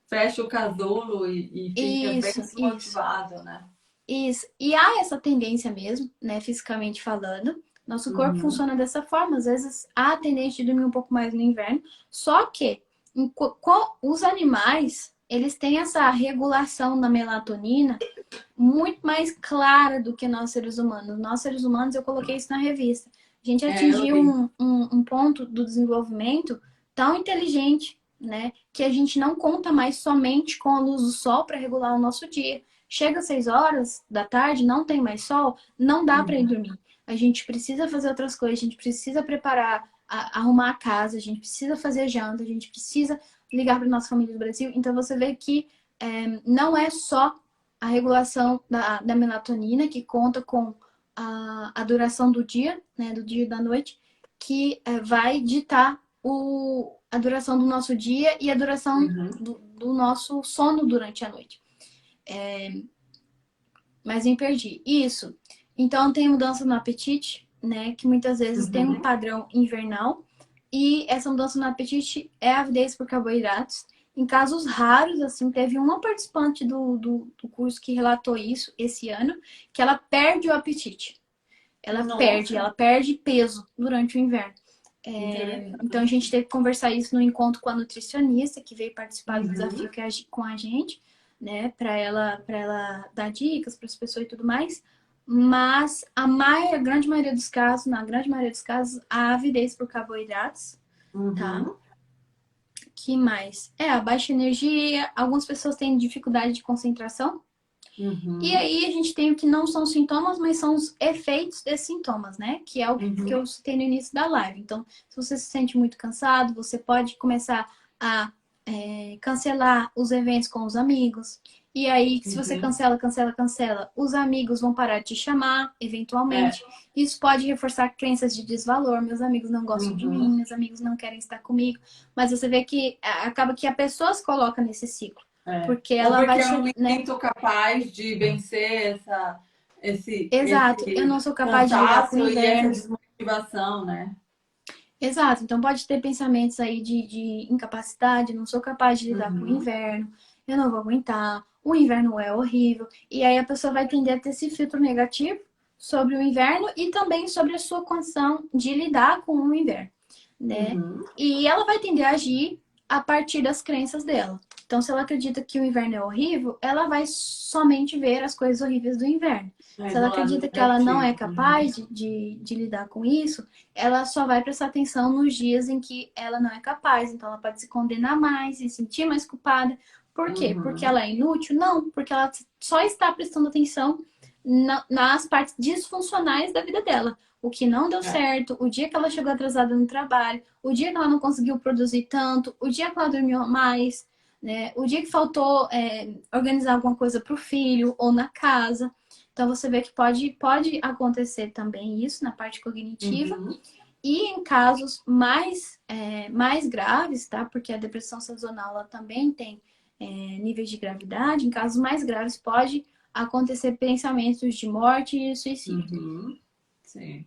fecha o casulo e fica bem Isso. desmotivado, né? Isso. E há essa tendência mesmo, né, fisicamente falando. Nosso corpo Uhum. funciona dessa forma. Às vezes há a tendência de dormir um pouco mais no inverno. Só que os animais, eles têm essa regulação da melatonina muito mais clara do que nós seres humanos. Nós seres humanos, eu coloquei isso na revista. A gente É, eu atingiu li. um ponto do desenvolvimento tão inteligente, né? Que a gente não conta mais somente com a luz do sol para regular o nosso dia. Chega às 6 horas da tarde, não tem mais sol, não dá para ir Uhum. dormir. A gente precisa fazer outras coisas, a gente precisa preparar, arrumar a casa, a gente precisa fazer janta, a gente precisa ligar para nossa família do Brasil. Então você vê que não é só a regulação da melatonina, que conta com a duração do dia, né, do dia e da noite, que vai ditar a duração do nosso dia e a duração Uhum. do nosso sono durante a noite. Mas me perdi. Isso. Então tem mudança no apetite, né, que muitas vezes tem um Uhum. padrão invernal, e essa mudança no apetite é a avidez por carboidratos. Em casos raros, assim, teve uma participante do curso que relatou isso esse ano, que ela perde o apetite. Nossa, Ela perde peso durante o inverno. Então a gente interessante. teve que conversar isso no encontro com a nutricionista que veio participar do Uhum. desafio com a gente, né, para ela dar dicas para as pessoas e tudo mais. Mas a grande maioria dos casos, na grande maioria dos casos, a avidez por carboidratos, tá? Uhum. Que mais? A baixa energia, algumas pessoas têm dificuldade de concentração. E Uhum. aí a gente tem o que não são sintomas, mas são os efeitos desses sintomas, né? Que é o que Uhum. eu citei no início da live. Então, se você se sente muito cansado, você pode começar a cancelar os eventos com os amigos. E aí, se você Uhum. cancela, os amigos vão parar de te chamar, É. eventualmente. Isso pode reforçar crenças de desvalor. Meus amigos não gostam de mim, Uhum. meus amigos não querem estar comigo. Mas você vê que acaba que a pessoa se coloca nesse ciclo. É. Porque Ou ela porque vai, eu não me né? sinto capaz de vencer Exato, eu esse não sou capaz de lidar com o cansaço e essa inverno. desmotivação, né? Exato, então pode ter pensamentos aí de incapacidade, não sou capaz de lidar com o Uhum. inverno, eu não vou aguentar, o inverno é horrível. E aí a pessoa vai tender a ter esse filtro negativo sobre o inverno e também sobre a sua condição de lidar com o inverno, né? Uhum. E ela vai tender a agir a partir das crenças dela. Então, se ela acredita que o inverno é horrível, ela vai somente ver as coisas horríveis do inverno. É, Se ela do lado acredita que ela não é negativo. Uhum. capaz de lidar com isso, ela só vai prestar atenção nos dias em que ela não é capaz. Então, ela pode se condenar mais, se sentir mais culpada. Por quê? Porque Uhum. ela é inútil? Não, porque ela só está prestando atenção nas partes disfuncionais da vida dela. O que não deu É. certo, o dia que ela chegou atrasada no trabalho, o dia que ela não conseguiu produzir tanto, o dia que ela dormiu mais, né? O dia que faltou organizar alguma coisa para o filho ou na casa. Então você vê que pode acontecer também isso na parte cognitiva. Uhum. E em casos mais graves, tá? Porque a depressão sazonal ela também tem níveis de gravidade. Em casos mais graves pode acontecer pensamentos de morte e suicídio. Uhum. Sim.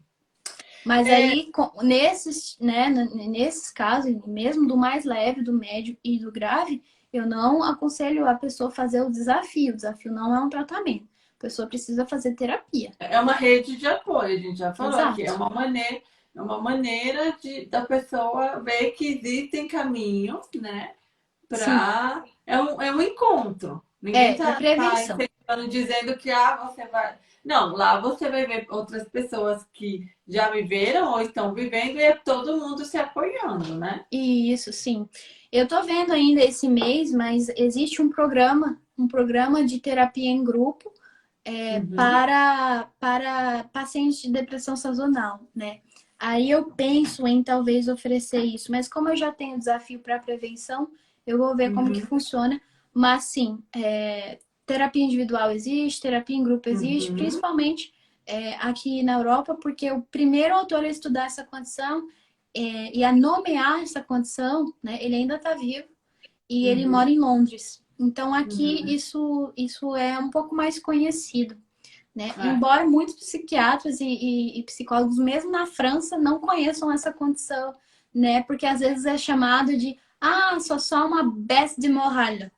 Mas É, aí, nesses casos, mesmo do mais leve, do médio e do grave, eu não aconselho a pessoa fazer o desafio. O desafio não é um tratamento. A pessoa precisa fazer terapia. é uma rede de apoio, a gente já falou aqui. Exato. É uma maneira da pessoa ver que existem caminhos, né? Sim. É um encontro. Ninguém É prevenção. incentivando, dizendo que você vai. Não, lá você vai ver outras pessoas que já viveram ou estão vivendo e é todo mundo se apoiando, né? Isso, sim. Eu tô vendo ainda esse mês, mas existe um programa de terapia em grupo Uhum, para pacientes de depressão sazonal, né? Aí eu penso em talvez oferecer isso, mas como eu já tenho desafio para prevenção, eu vou ver como que uhum, funciona. Mas sim, terapia individual existe, terapia em grupo existe, uhum, principalmente aqui na Europa, porque o primeiro autor a estudar essa condição e a nomear essa condição, né, ele ainda está vivo e ele uhum, mora em Londres. Então aqui uhum. isso é um pouco mais conhecido, né? É. Embora muitos psiquiatras e psicólogos, mesmo na França, não conheçam essa condição, né? Porque às vezes é chamado de só uma baisse de morale.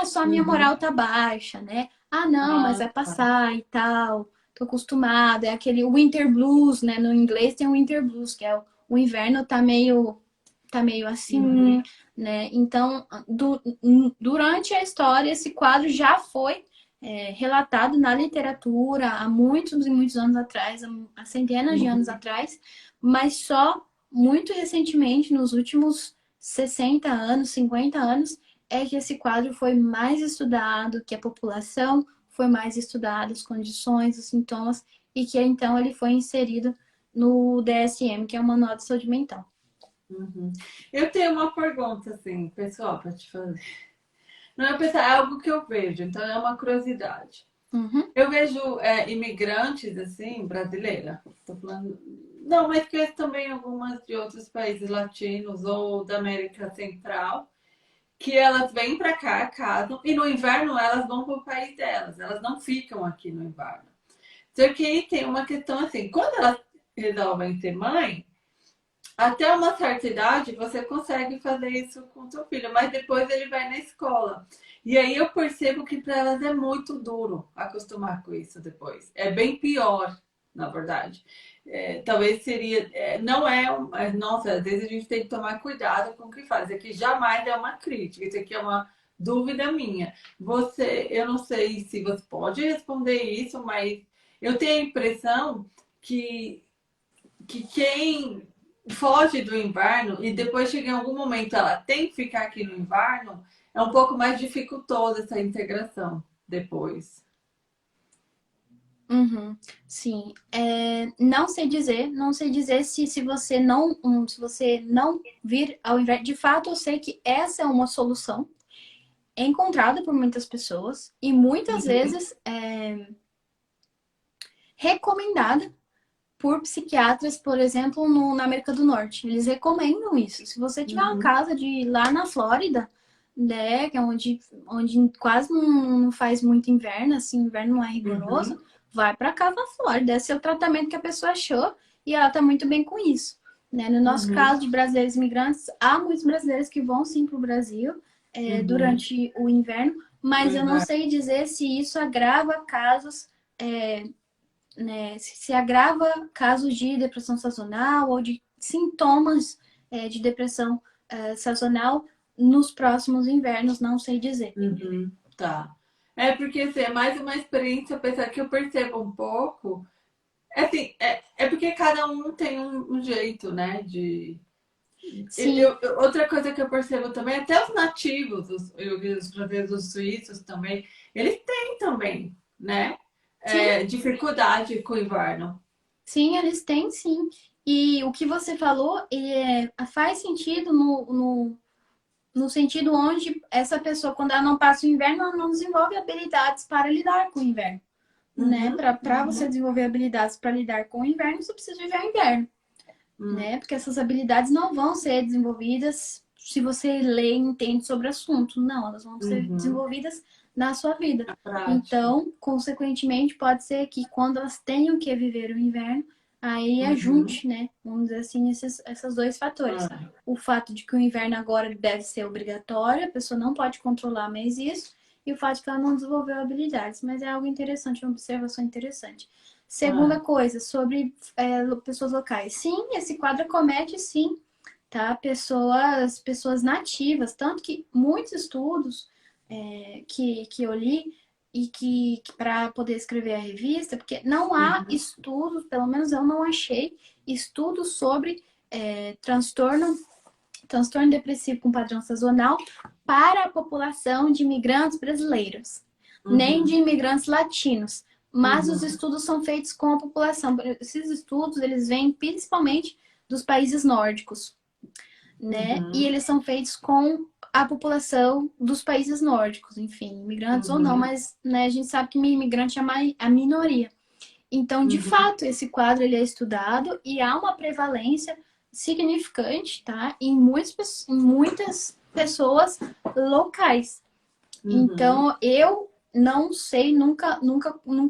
Só a minha moral Uhum. tá baixa, né? Não, mas Ah, vai tá. passar e tal. Tô acostumada. É aquele winter blues, né? No inglês tem o winter blues, que é o inverno tá meio assim, Uhum, né? Então, durante a história, esse quadro já foi relatado na literatura há muitos e muitos anos atrás, há centenas de anos uhum, atrás, mas só muito recentemente, nos últimos 60 anos, 50 anos, é que esse quadro foi mais estudado, que a população foi mais estudada, as condições, os sintomas, e que então ele foi inserido no DSM, que é o Manual de Saúde Mental. uhum. Eu tenho uma pergunta, assim, pessoal, para te fazer. Não é pensar, é algo que eu vejo, então é uma curiosidade. Uhum, Eu vejo imigrantes, assim, brasileira. Tô falando. Não, mas que também algumas de outros países latinos ou da América Central, que elas vêm para cá, casam, e no inverno elas vão para o país delas, elas não ficam aqui no inverno. Só que aí tem uma questão assim, quando elas resolvem ser mãe, até uma certa idade você consegue fazer isso com seu filho, mas depois ele vai na escola. E aí eu percebo que para elas é muito duro acostumar com isso depois. É bem pior, na verdade. Talvez seria. Não é, nossa, às vezes a gente tem que tomar cuidado com o que faz. Isso aqui jamais é uma crítica, isso aqui é uma dúvida minha. Eu não sei se você pode responder isso, mas eu tenho a impressão que quem foge do inverno e depois chega em algum momento ela tem que ficar aqui no inverno, é um pouco mais dificultosa essa integração depois. uhum, sim. Não sei dizer se você não vir ao inverno. De fato, eu sei que essa é uma solução encontrada por muitas pessoas e muitas Uhum, vezes recomendada por psiquiatras, por exemplo, na América do Norte. Eles recomendam isso. Se você tiver uma uhum, casa de lá na Flórida, né, que é onde quase não faz muito inverno, assim, o inverno não é rigoroso, uhum, vai para casa na Flórida. Esse é o tratamento que a pessoa achou e ela tá muito bem com isso. Né? No nosso uhum, caso de brasileiros imigrantes, há muitos brasileiros que vão sim para o Brasil uhum. durante o inverno, O mas eu não inverno. sei dizer se isso agrava casos né, se agrava casos de depressão sazonal ou de sintomas de depressão sazonal nos próximos invernos, não sei dizer. Uhum, tá. É porque assim, é mais uma experiência, apesar que eu percebo um pouco. É assim, é porque cada um tem um jeito, né? Sim, Outra coisa que eu percebo também, até os nativos, eu vi os franceses, os suíços também, eles têm também, né? sim, Dificuldade com o inverno. sim, eles têm sim. E o que você falou faz sentido no sentido onde essa pessoa, quando ela não passa o inverno, ela não desenvolve habilidades para lidar com o inverno. Né? Uhum, Para você uhum, desenvolver habilidades para lidar com o inverno, você precisa viver o inverno. uhum, Né? Porque essas habilidades não vão ser desenvolvidas se você lê e entende sobre o assunto. Não, elas vão ser uhum. desenvolvidas na sua vida. A prática. Então, consequentemente, pode ser que quando elas tenham que viver o inverno, aí Uhum. ajunte, né? Vamos dizer assim, esses dois fatores. É. O fato de que o inverno agora deve ser obrigatório, a pessoa não pode controlar mais isso, e o fato de que ela não desenvolveu habilidades. Mas é algo interessante, uma observação interessante. Segunda É. coisa, sobre pessoas locais. Sim, esse quadro acomete, sim, tá? Pessoas nativas. Tanto que muitos estudos que eu li e que para poder escrever a revista, porque não há Uhum. estudos, pelo menos eu não achei, estudos sobre transtorno depressivo com padrão sazonal para a população de imigrantes brasileiros, nem de Uhum. imigrantes latinos. Mas os Uhum. estudos são feitos com a população. Esses estudos, eles vêm principalmente dos países nórdicos, né? E Uhum. eles são feitos com a população dos países nórdicos, enfim, imigrantes ou não, Uhum. mas né, a gente sabe que imigrante é a minoria. Então, de Uhum. fato, esse quadro ele é estudado e há uma prevalência significante, tá? Em muitas pessoas locais. Uhum. Então, eu não sei, nunca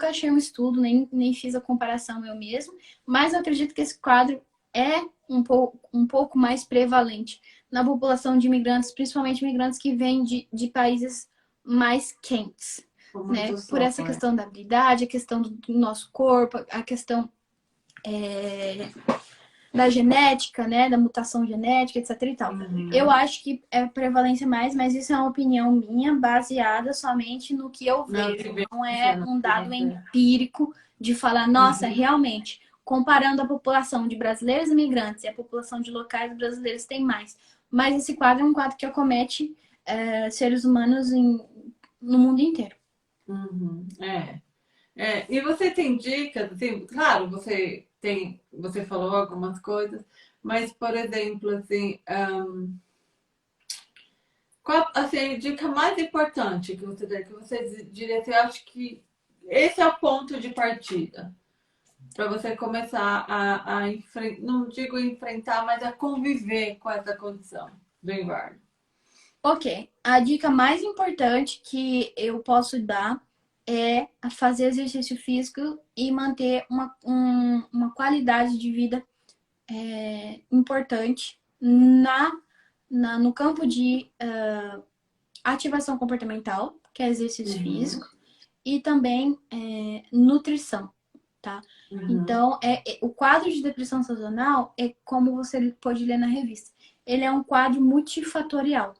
achei um estudo, nem fiz a comparação eu mesmo, mas eu acredito que esse quadro é um pouco mais prevalente na população de imigrantes, principalmente imigrantes que vêm de países mais quentes, Com né? muito Por sol, essa é. questão da habilidade, a questão do nosso corpo, a questão da genética, né, da mutação genética, etc e tal. Eu Uhum. acho que é prevalência mais, mas isso é uma opinião minha, baseada somente no que eu Não, que vejo. bem Não é acontecendo. um dado empírico de falar, nossa, Uhum. realmente, comparando a população de brasileiros imigrantes e a população de locais brasileiros tem mais. Mas esse quadro é um quadro que acomete seres humanos no mundo inteiro. Uhum. E você tem dicas, assim, claro, você falou algumas coisas, mas, por exemplo, assim, qual assim, a dica mais importante que você der, que você diria assim, eu acho que esse é o ponto de partida para você começar a enfrentar, não digo enfrentar, mas a conviver com essa condição do inverno. Ok, a dica mais importante que eu posso dar é a fazer exercício físico e manter uma qualidade de vida importante no campo de ativação comportamental, que é exercício Uhum, físico, e também nutrição, tá? uhum, Então, o quadro de depressão sazonal é como você pode ler na revista. Ele é um quadro multifatorial.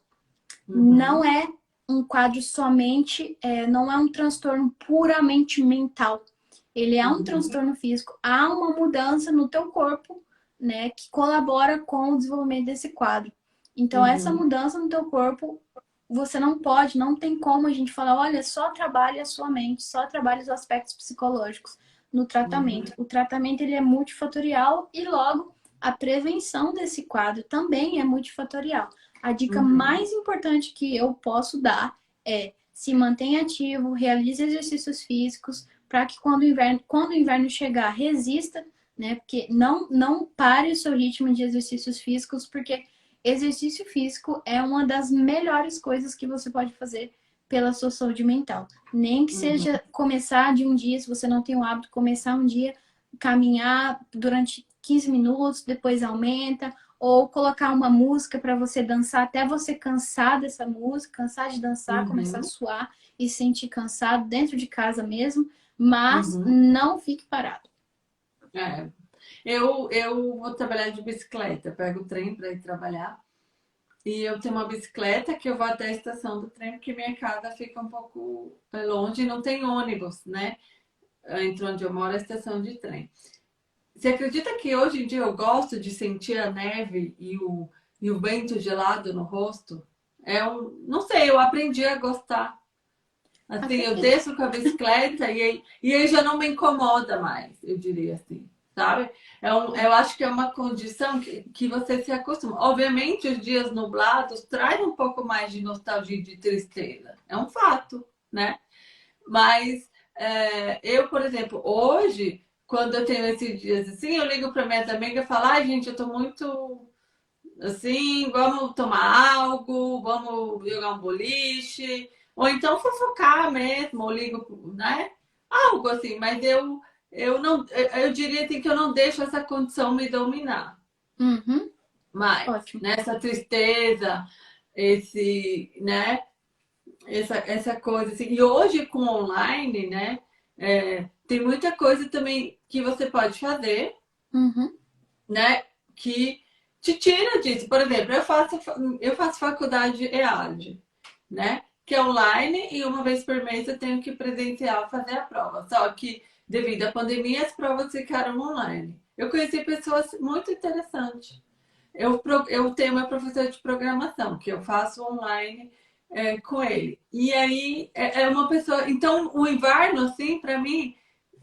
Não uhum, é um quadro somente, não é um transtorno puramente mental. Ele é um uhum, transtorno físico. Há uma mudança no teu corpo, né, que colabora com o desenvolvimento desse quadro. Então, essa uhum, mudança no teu corpo, você não pode, não tem como a gente falar, olha, só trabalhe a sua mente, só trabalhe os aspectos psicológicos no uhum, tratamento. O tratamento ele é multifatorial e logo a prevenção desse quadro também é multifatorial. A dica uhum, mais importante que eu posso dar é se mantenha ativo, realize exercícios físicos, para que quando o inverno chegar, resista, né? Porque não pare o seu ritmo de exercícios físicos, porque exercício físico é uma das melhores coisas que você pode fazer pela sua saúde mental. Nem que uhum, seja começar de um dia, se você não tem o hábito, começar um dia, caminhar durante 15 minutos, depois aumenta, ou colocar uma música para você dançar até você cansar dessa música, cansar de dançar, começar a uhum, suar e se sentir cansado dentro de casa mesmo, mas uhum. não fique parado. É. Eu vou trabalhar de bicicleta, pego o trem para ir trabalhar. E eu tenho uma bicicleta que eu vou até a estação do trem, porque minha casa fica um pouco longe e não tem ônibus, né? Entre onde eu moro, a estação de trem. Você acredita que hoje em dia eu gosto de sentir a neve e o vento gelado no rosto? Não sei, eu aprendi a gostar. Assim, eu Acredito. desço com a bicicleta e aí já não me incomoda mais, eu diria assim, sabe? Eu acho que é uma condição que você se acostuma. Obviamente, os dias nublados trazem um pouco mais de nostalgia e de tristeza. É um fato, né? Mas eu, por exemplo, hoje, quando eu tenho esses dias assim, eu ligo para minhas amigas e falo, ai, gente, eu tô muito assim, vamos tomar algo, vamos jogar um boliche, ou então fofocar mesmo, ou ligo, né? Algo assim, mas eu não, eu diria assim que eu não deixo essa condição me dominar Uhum, mais, ótimo. né? Essa tristeza, esse, né? Essa coisa assim. E hoje com online, né? Tem muita coisa também que você pode fazer, Uhum, né? Que te tira disso. Por exemplo, eu faço faculdade EAD, né? Que é online e uma vez por mês eu tenho que presencial fazer a prova. Só que devido à pandemia as provas ficaram online. Eu conheci pessoas muito interessantes. Eu tenho uma professora de programação que eu faço online com ele. E aí é uma pessoa. Então, o inverno, assim, para mim,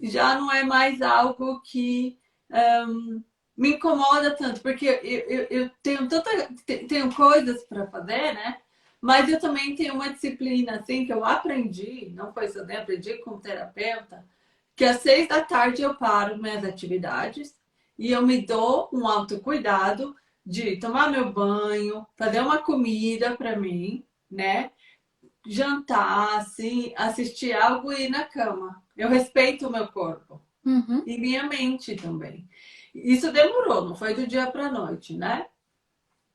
já não é mais algo que me incomoda tanto, porque eu tenho tenho coisas para fazer, né? Mas eu também tenho uma disciplina assim que eu aprendi, não foi só, né? Aprendi com um terapeuta, que às 6 da tarde eu paro minhas atividades e eu me dou um autocuidado de tomar meu banho, fazer uma comida para mim, né? Jantar, assim, assistir algo e ir na cama. Eu respeito o meu corpo uhum, e minha mente também. Isso demorou, não foi do dia para a noite, né?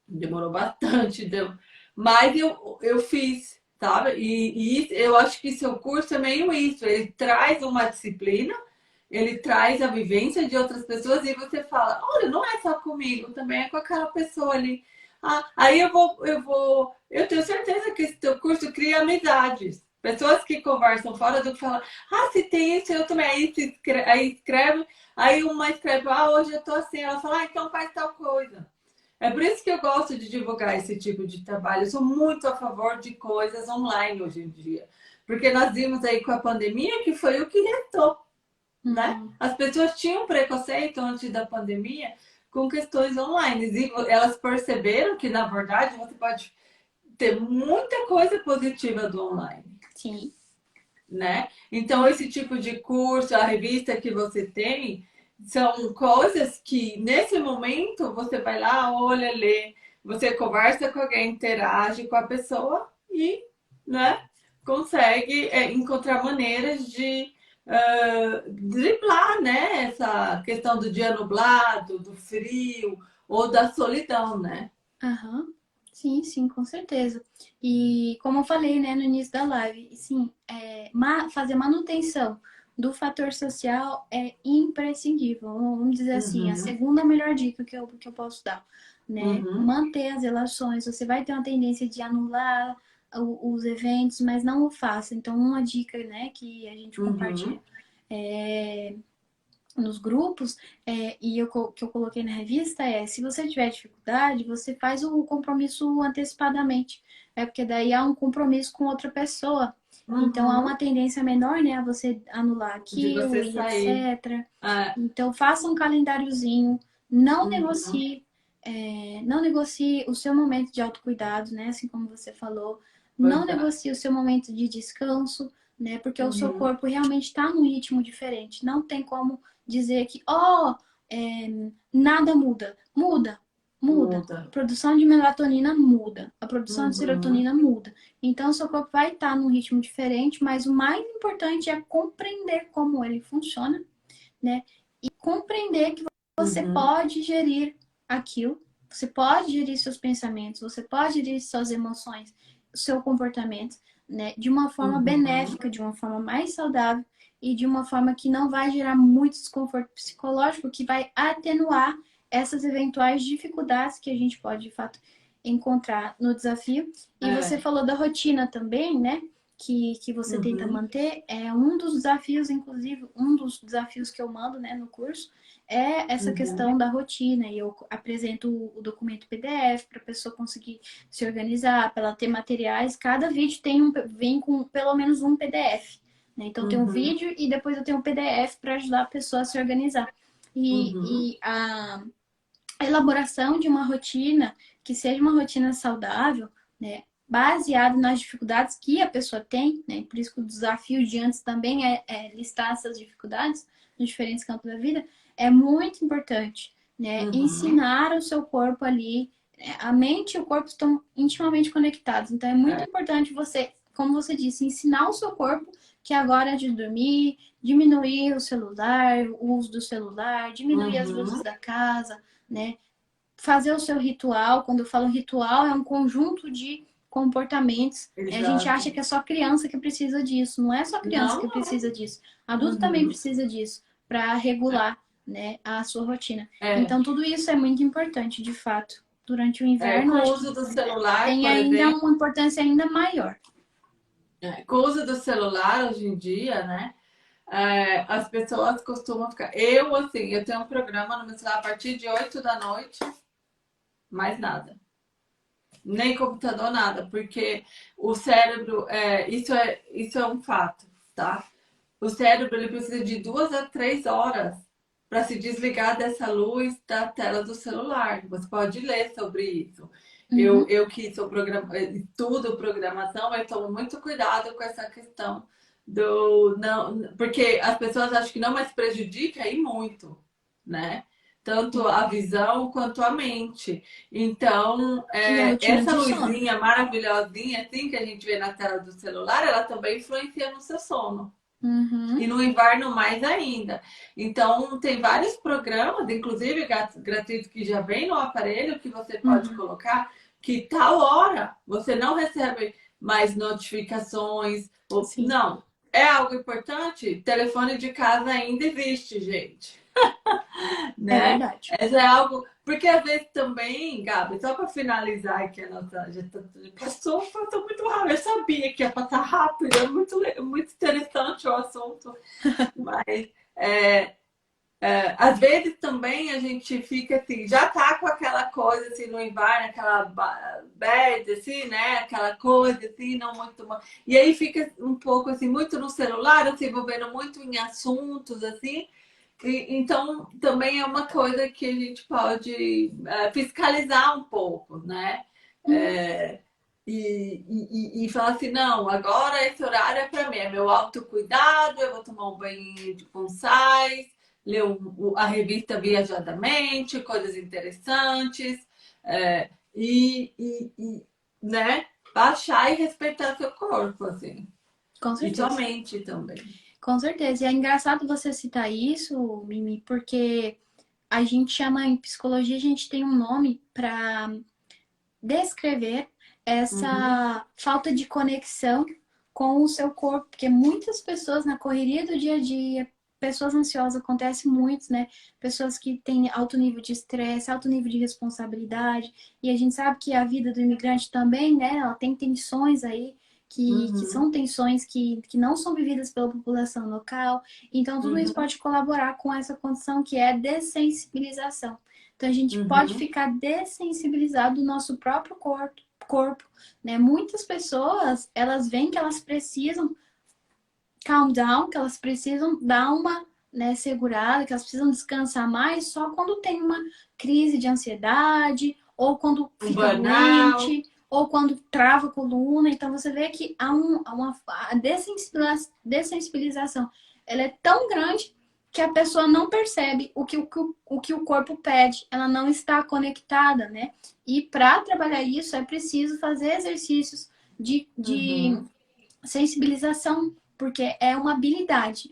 Demorou bastante, mas eu fiz, sabe? E eu acho que seu curso é meio isso, ele traz uma disciplina, ele traz a vivência de outras pessoas e você fala, olha, não é só comigo, também é com aquela pessoa ali. Ah, aí eu tenho certeza que esse teu curso cria amizades. Pessoas que conversam fora do que falam, ah, se tem isso, eu também. Aí escreve, aí uma escreve, ah, hoje eu tô assim. Ela fala, ah, então faz tal coisa. É por isso que eu gosto de divulgar esse tipo de trabalho. Eu sou muito a favor de coisas online hoje em dia. Porque nós vimos aí com a pandemia que foi o que restou, né? uhum. As pessoas tinham preconceito antes da pandemia com questões online. E elas perceberam que, na verdade, você pode ter muita coisa positiva do online, Sim. né? Então, esse tipo de curso, a revista que você tem, são coisas que, nesse momento, você vai lá, olha, lê, você conversa com alguém, interage com a pessoa e, né, consegue encontrar maneiras de driblar, né, essa questão do dia nublado, do frio ou da solidão, né? Aham. Sim, sim, com certeza. E como eu falei, né, no início da live, sim, fazer manutenção do fator social é imprescindível. Vamos dizer assim, a Uhum, segunda melhor dica que eu posso dar, né? uhum, Manter as relações. Você vai ter uma tendência de anular os eventos, mas não o faça. Então, uma dica, né, que a gente compartilha uhum, nos grupos, que eu coloquei na revista se você tiver dificuldade, você faz o compromisso antecipadamente. É porque daí há um compromisso com outra pessoa. Então há uma uhum. tendência menor, né, a você anular De aquilo você e sair. etc. Ah, Então faça um calendáriozinho, não uhum, negocie, não negocie o seu momento de autocuidado, né? Assim como você falou, não pois é. negocie o seu momento de descanso, né? Porque o seu Uhum. corpo realmente está num ritmo diferente. Não tem como dizer que, oh, nada muda. Muda, muda. Muda. A produção de melatonina muda, a produção de Uhum. serotonina muda. Então, seu corpo vai estar num ritmo diferente, mas o mais importante é compreender como ele funciona, né? E compreender que você Uhum. pode gerir aquilo, você pode gerir seus pensamentos, você pode gerir suas emoções, o seu comportamento, né? De uma forma Uhum. benéfica, de uma forma mais saudável e de uma forma que não vai gerar muito desconforto psicológico, que vai atenuar essas eventuais dificuldades que a gente pode, de fato, encontrar no desafio. E você falou da rotina também, né? Que você tenta manter. É um dos desafios, inclusive, um dos desafios que eu mando, né, no curso, é essa questão da rotina. E eu apresento o documento PDF para a pessoa conseguir se organizar, para ela ter materiais. Cada vídeo vem com pelo menos um PDF. Né? Então, tem um vídeo e depois eu tenho um PDF para ajudar a pessoa a se organizar. E a elaboração de uma rotina que seja uma rotina saudável, né? Baseado nas dificuldades que a pessoa tem, né? Por isso que o desafio de antes também é listar essas dificuldades nos diferentes campos da vida, é muito importante, né? Ensinar o seu corpo ali, a mente e o corpo estão intimamente conectados, então é muito importante você, como você disse, ensinar o seu corpo que agora é de dormir, diminuir o celular, o uso do celular, diminuir as luzes da casa, né? Fazer o seu ritual. Quando eu falo ritual, é um conjunto de comportamentos. A gente acha que é só criança que precisa disso. Não é só criança que precisa disso. Adulto também precisa disso para regular, né, a sua rotina. Então, tudo isso é muito importante, de fato. Durante o inverno, com o uso do celular, tem por ainda exemplo, uma importância ainda maior. com o uso do celular hoje em dia, né? As pessoas costumam ficar. Eu, assim, eu tenho um programa no meu celular a partir de 8 da noite, mais nada. Nem computador, nada, porque o cérebro, isso é um fato, tá? O cérebro ele precisa de 2 a 3 horas para se desligar dessa luz da tela do celular. Você pode ler sobre isso. Eu que estudo programação, eu tomo muito cuidado com essa questão do não, porque as pessoas acham que não, mas prejudica e muito, né? Tanto a visão quanto a mente. Então, E a rotina essa de sono. luzinha maravilhosinha assim que a gente vê na tela do celular, ela também influencia no seu sono. E no inverno mais ainda. Então, tem vários programas, inclusive gratuitos, que já vem no aparelho, que você pode colocar, que tal hora você não recebe mais notificações. Sim, Não. É algo importante? Telefone de casa ainda existe, gente. é Né? verdade. Essa é algo. Porque às vezes também, Gabi, só para finalizar aqui a nossa. Passou muito rápido. Eu sabia que ia passar rápido, é muito interessante o assunto. Mas às vezes também a gente fica assim, já tá com aquela coisa assim no inverno, aquela bad, assim, né? Aquela coisa assim, não muito. E aí fica um pouco assim, muito no celular, se envolvendo muito em assuntos assim. Então, também é uma coisa que a gente pode fiscalizar um pouco, né? É, e falar assim, não, agora esse horário é para mim, é meu autocuidado, eu vou tomar um banho de bonsais, ler a revista Viajadamente, coisas interessantes, é, né? Baixar e respeitar seu corpo, assim. Com E sua certeza. mente também. Com certeza. E é engraçado você citar isso, Mimi, porque a gente chama em psicologia, a gente tem um nome para descrever essa falta de conexão com o seu corpo, porque muitas pessoas na correria do dia a dia, pessoas ansiosas, acontece muito, né? Pessoas que têm alto nível de estresse, alto nível de responsabilidade, e a gente sabe que a vida do imigrante também, né? Ela tem tensões aí. Que são tensões que não são vividas pela população local. Então, tudo isso pode colaborar com essa condição que é dessensibilização. Então, a gente pode ficar dessensibilizado do nosso próprio corpo, né? Muitas pessoas, elas veem que elas precisam calm down, que elas precisam dar uma, né, segurada, que elas precisam descansar mais só quando tem uma crise de ansiedade, ou quando fica Burnout. doente, ou quando trava a coluna. Então, você vê que a dessensibilização, ela é tão grande que a pessoa não percebe o que o corpo pede, ela não está conectada, né? E para trabalhar isso, é preciso fazer exercícios de sensibilização, porque é uma habilidade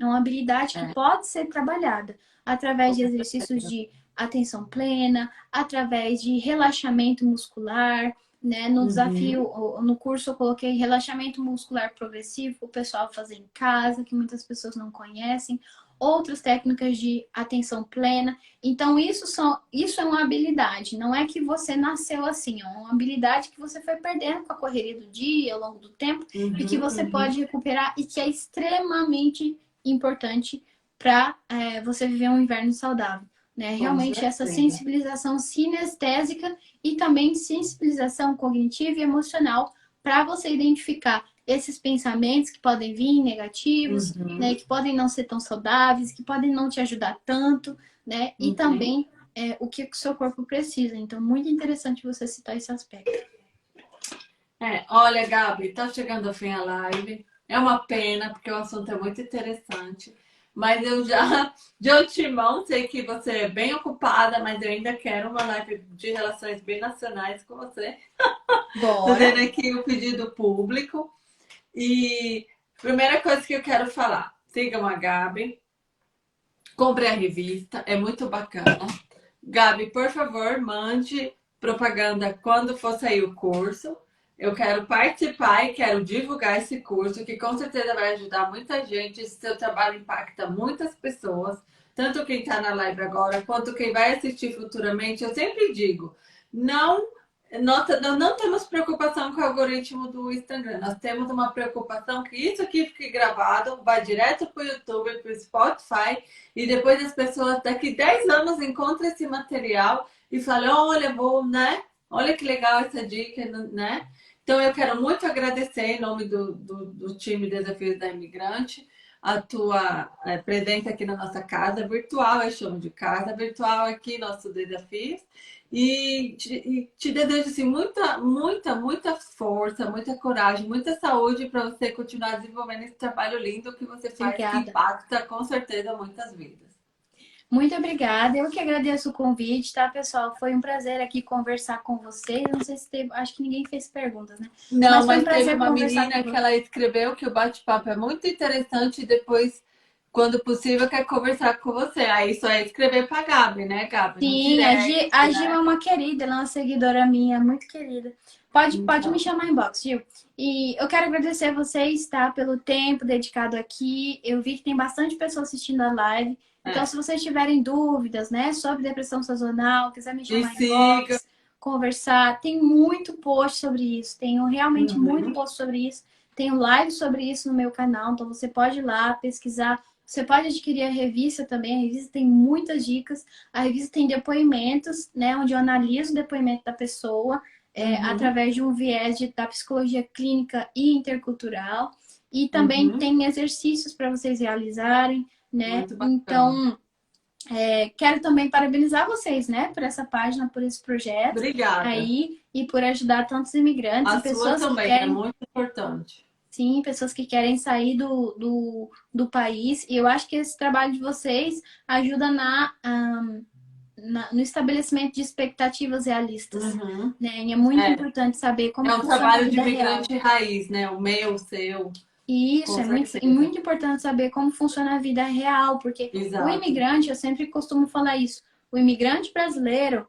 que pode ser trabalhada através de exercícios de atenção plena, através de relaxamento muscular, né? No desafio, no curso eu coloquei relaxamento muscular progressivo, o pessoal fazer em casa, que muitas pessoas não conhecem, outras técnicas de atenção plena. Então, isso é uma habilidade. Não é que você nasceu assim, é uma habilidade que você foi perdendo com a correria do dia, ao longo do tempo, e que você pode recuperar e que é extremamente importante para você viver um inverno saudável. Né? Realmente, essa sensibilização sinestésica e também sensibilização cognitiva e emocional para você identificar esses pensamentos que podem vir negativos, né, que podem não ser tão saudáveis, que podem não te ajudar tanto, né? E também o que o seu corpo precisa. Então, muito interessante você citar esse aspecto. Olha, Gabi, tá chegando ao fim a live. É uma pena, porque o assunto é muito interessante. Mas eu já, de antemão, sei que você é bem ocupada, mas eu ainda quero uma live de relações binacionais com você. Fazendo aqui o pedido público. E primeira coisa que eu quero falar, sigam a Gabi, compre a revista, é muito bacana. Gabi, por favor, mande propaganda quando for sair o curso. Eu quero participar e quero divulgar esse curso, que com certeza vai ajudar muita gente. Seu trabalho impacta muitas pessoas, tanto quem está na live agora, quanto quem vai assistir futuramente. Eu sempre digo, nós não temos preocupação com o algoritmo do Instagram. Nós temos uma preocupação que isso aqui fique gravado, vai direto para o YouTube, para o Spotify, e depois as pessoas daqui 10 anos encontram esse material e falam, olha, né? Olha que legal essa dica, né? Então, eu quero muito agradecer em nome do time Desafios da Imigrante a tua presença aqui na nossa casa virtual, eu chamo de casa virtual aqui, nosso desafio. E te desejo assim, muita força, muita coragem, muita saúde para você continuar desenvolvendo esse trabalho lindo que você faz, que impacta com certeza muitas vidas. Muito obrigada. Eu que agradeço o convite, tá, pessoal? Foi um prazer aqui conversar com vocês. Eu não sei se teve... Acho que ninguém fez perguntas, né? Não, mas teve uma menina que ela escreveu que o bate-papo é muito interessante e depois, quando possível, quer conversar com você. Aí só é escrever pra Gabi, né, Gabi? Sim, a Gil é uma querida, ela é uma seguidora minha, muito querida. Pode me chamar em box, Gil. E eu quero agradecer a vocês, tá, pelo tempo dedicado aqui. Eu vi que tem bastante pessoas assistindo a live. Então, se vocês tiverem dúvidas, né, sobre depressão sazonal, quiser me chamar em box, conversar, tem muito post sobre isso. Tenho realmente muito post sobre isso. Tenho live sobre isso no meu canal, então você pode ir lá pesquisar. Você pode adquirir a revista também. A revista tem muitas dicas. A revista tem depoimentos, né, onde eu analiso o depoimento da pessoa através de um viés da psicologia clínica e intercultural. E também tem exercícios para vocês realizarem, né? Então, quero também parabenizar vocês, né, por essa página, por esse projeto. Obrigada. Aí, e por ajudar tantos imigrantes. A e pessoas sua também que querem... é muito importante. Sim, pessoas que querem sair do país. E eu acho que esse trabalho de vocês ajuda no estabelecimento de expectativas realistas. Né? E é muito importante saber como funciona a vida real. É um trabalho de imigrante raiz, né? O meu, o seu. Isso, é muito importante saber como funciona a vida real, porque o imigrante, eu sempre costumo falar isso, o imigrante brasileiro,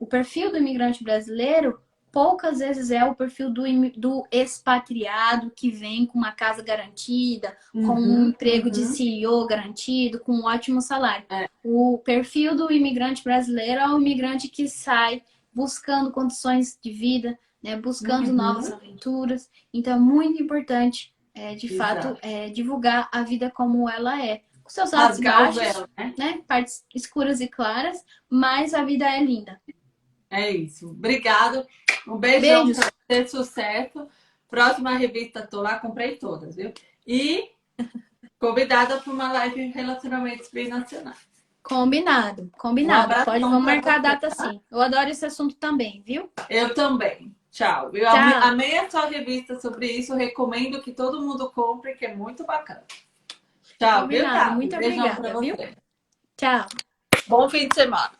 o perfil do imigrante brasileiro, poucas vezes é o perfil do expatriado que vem com uma casa garantida, com um emprego de CEO garantido, com um ótimo salário. O perfil do imigrante brasileiro é o imigrante que sai buscando condições de vida, né, buscando novas aventuras. Então, é muito importante, de fato, divulgar a vida como ela é. Com seus altos e baixos, né? Partes escuras e claras, mas a vida é linda. É isso. Obrigado. Um beijão para você, sucesso. Próxima revista, tô lá, comprei todas, viu? E convidada para uma live de relacionamentos binacionais. Combinado. Vamos marcar a data sim. Eu adoro esse assunto também, viu? Eu também. Tchau. Eu amei a sua revista sobre isso. Recomendo que todo mundo compre, que é muito bacana. Tchau, combinado. Muito obrigada, viu? Tchau. Bom fim de semana.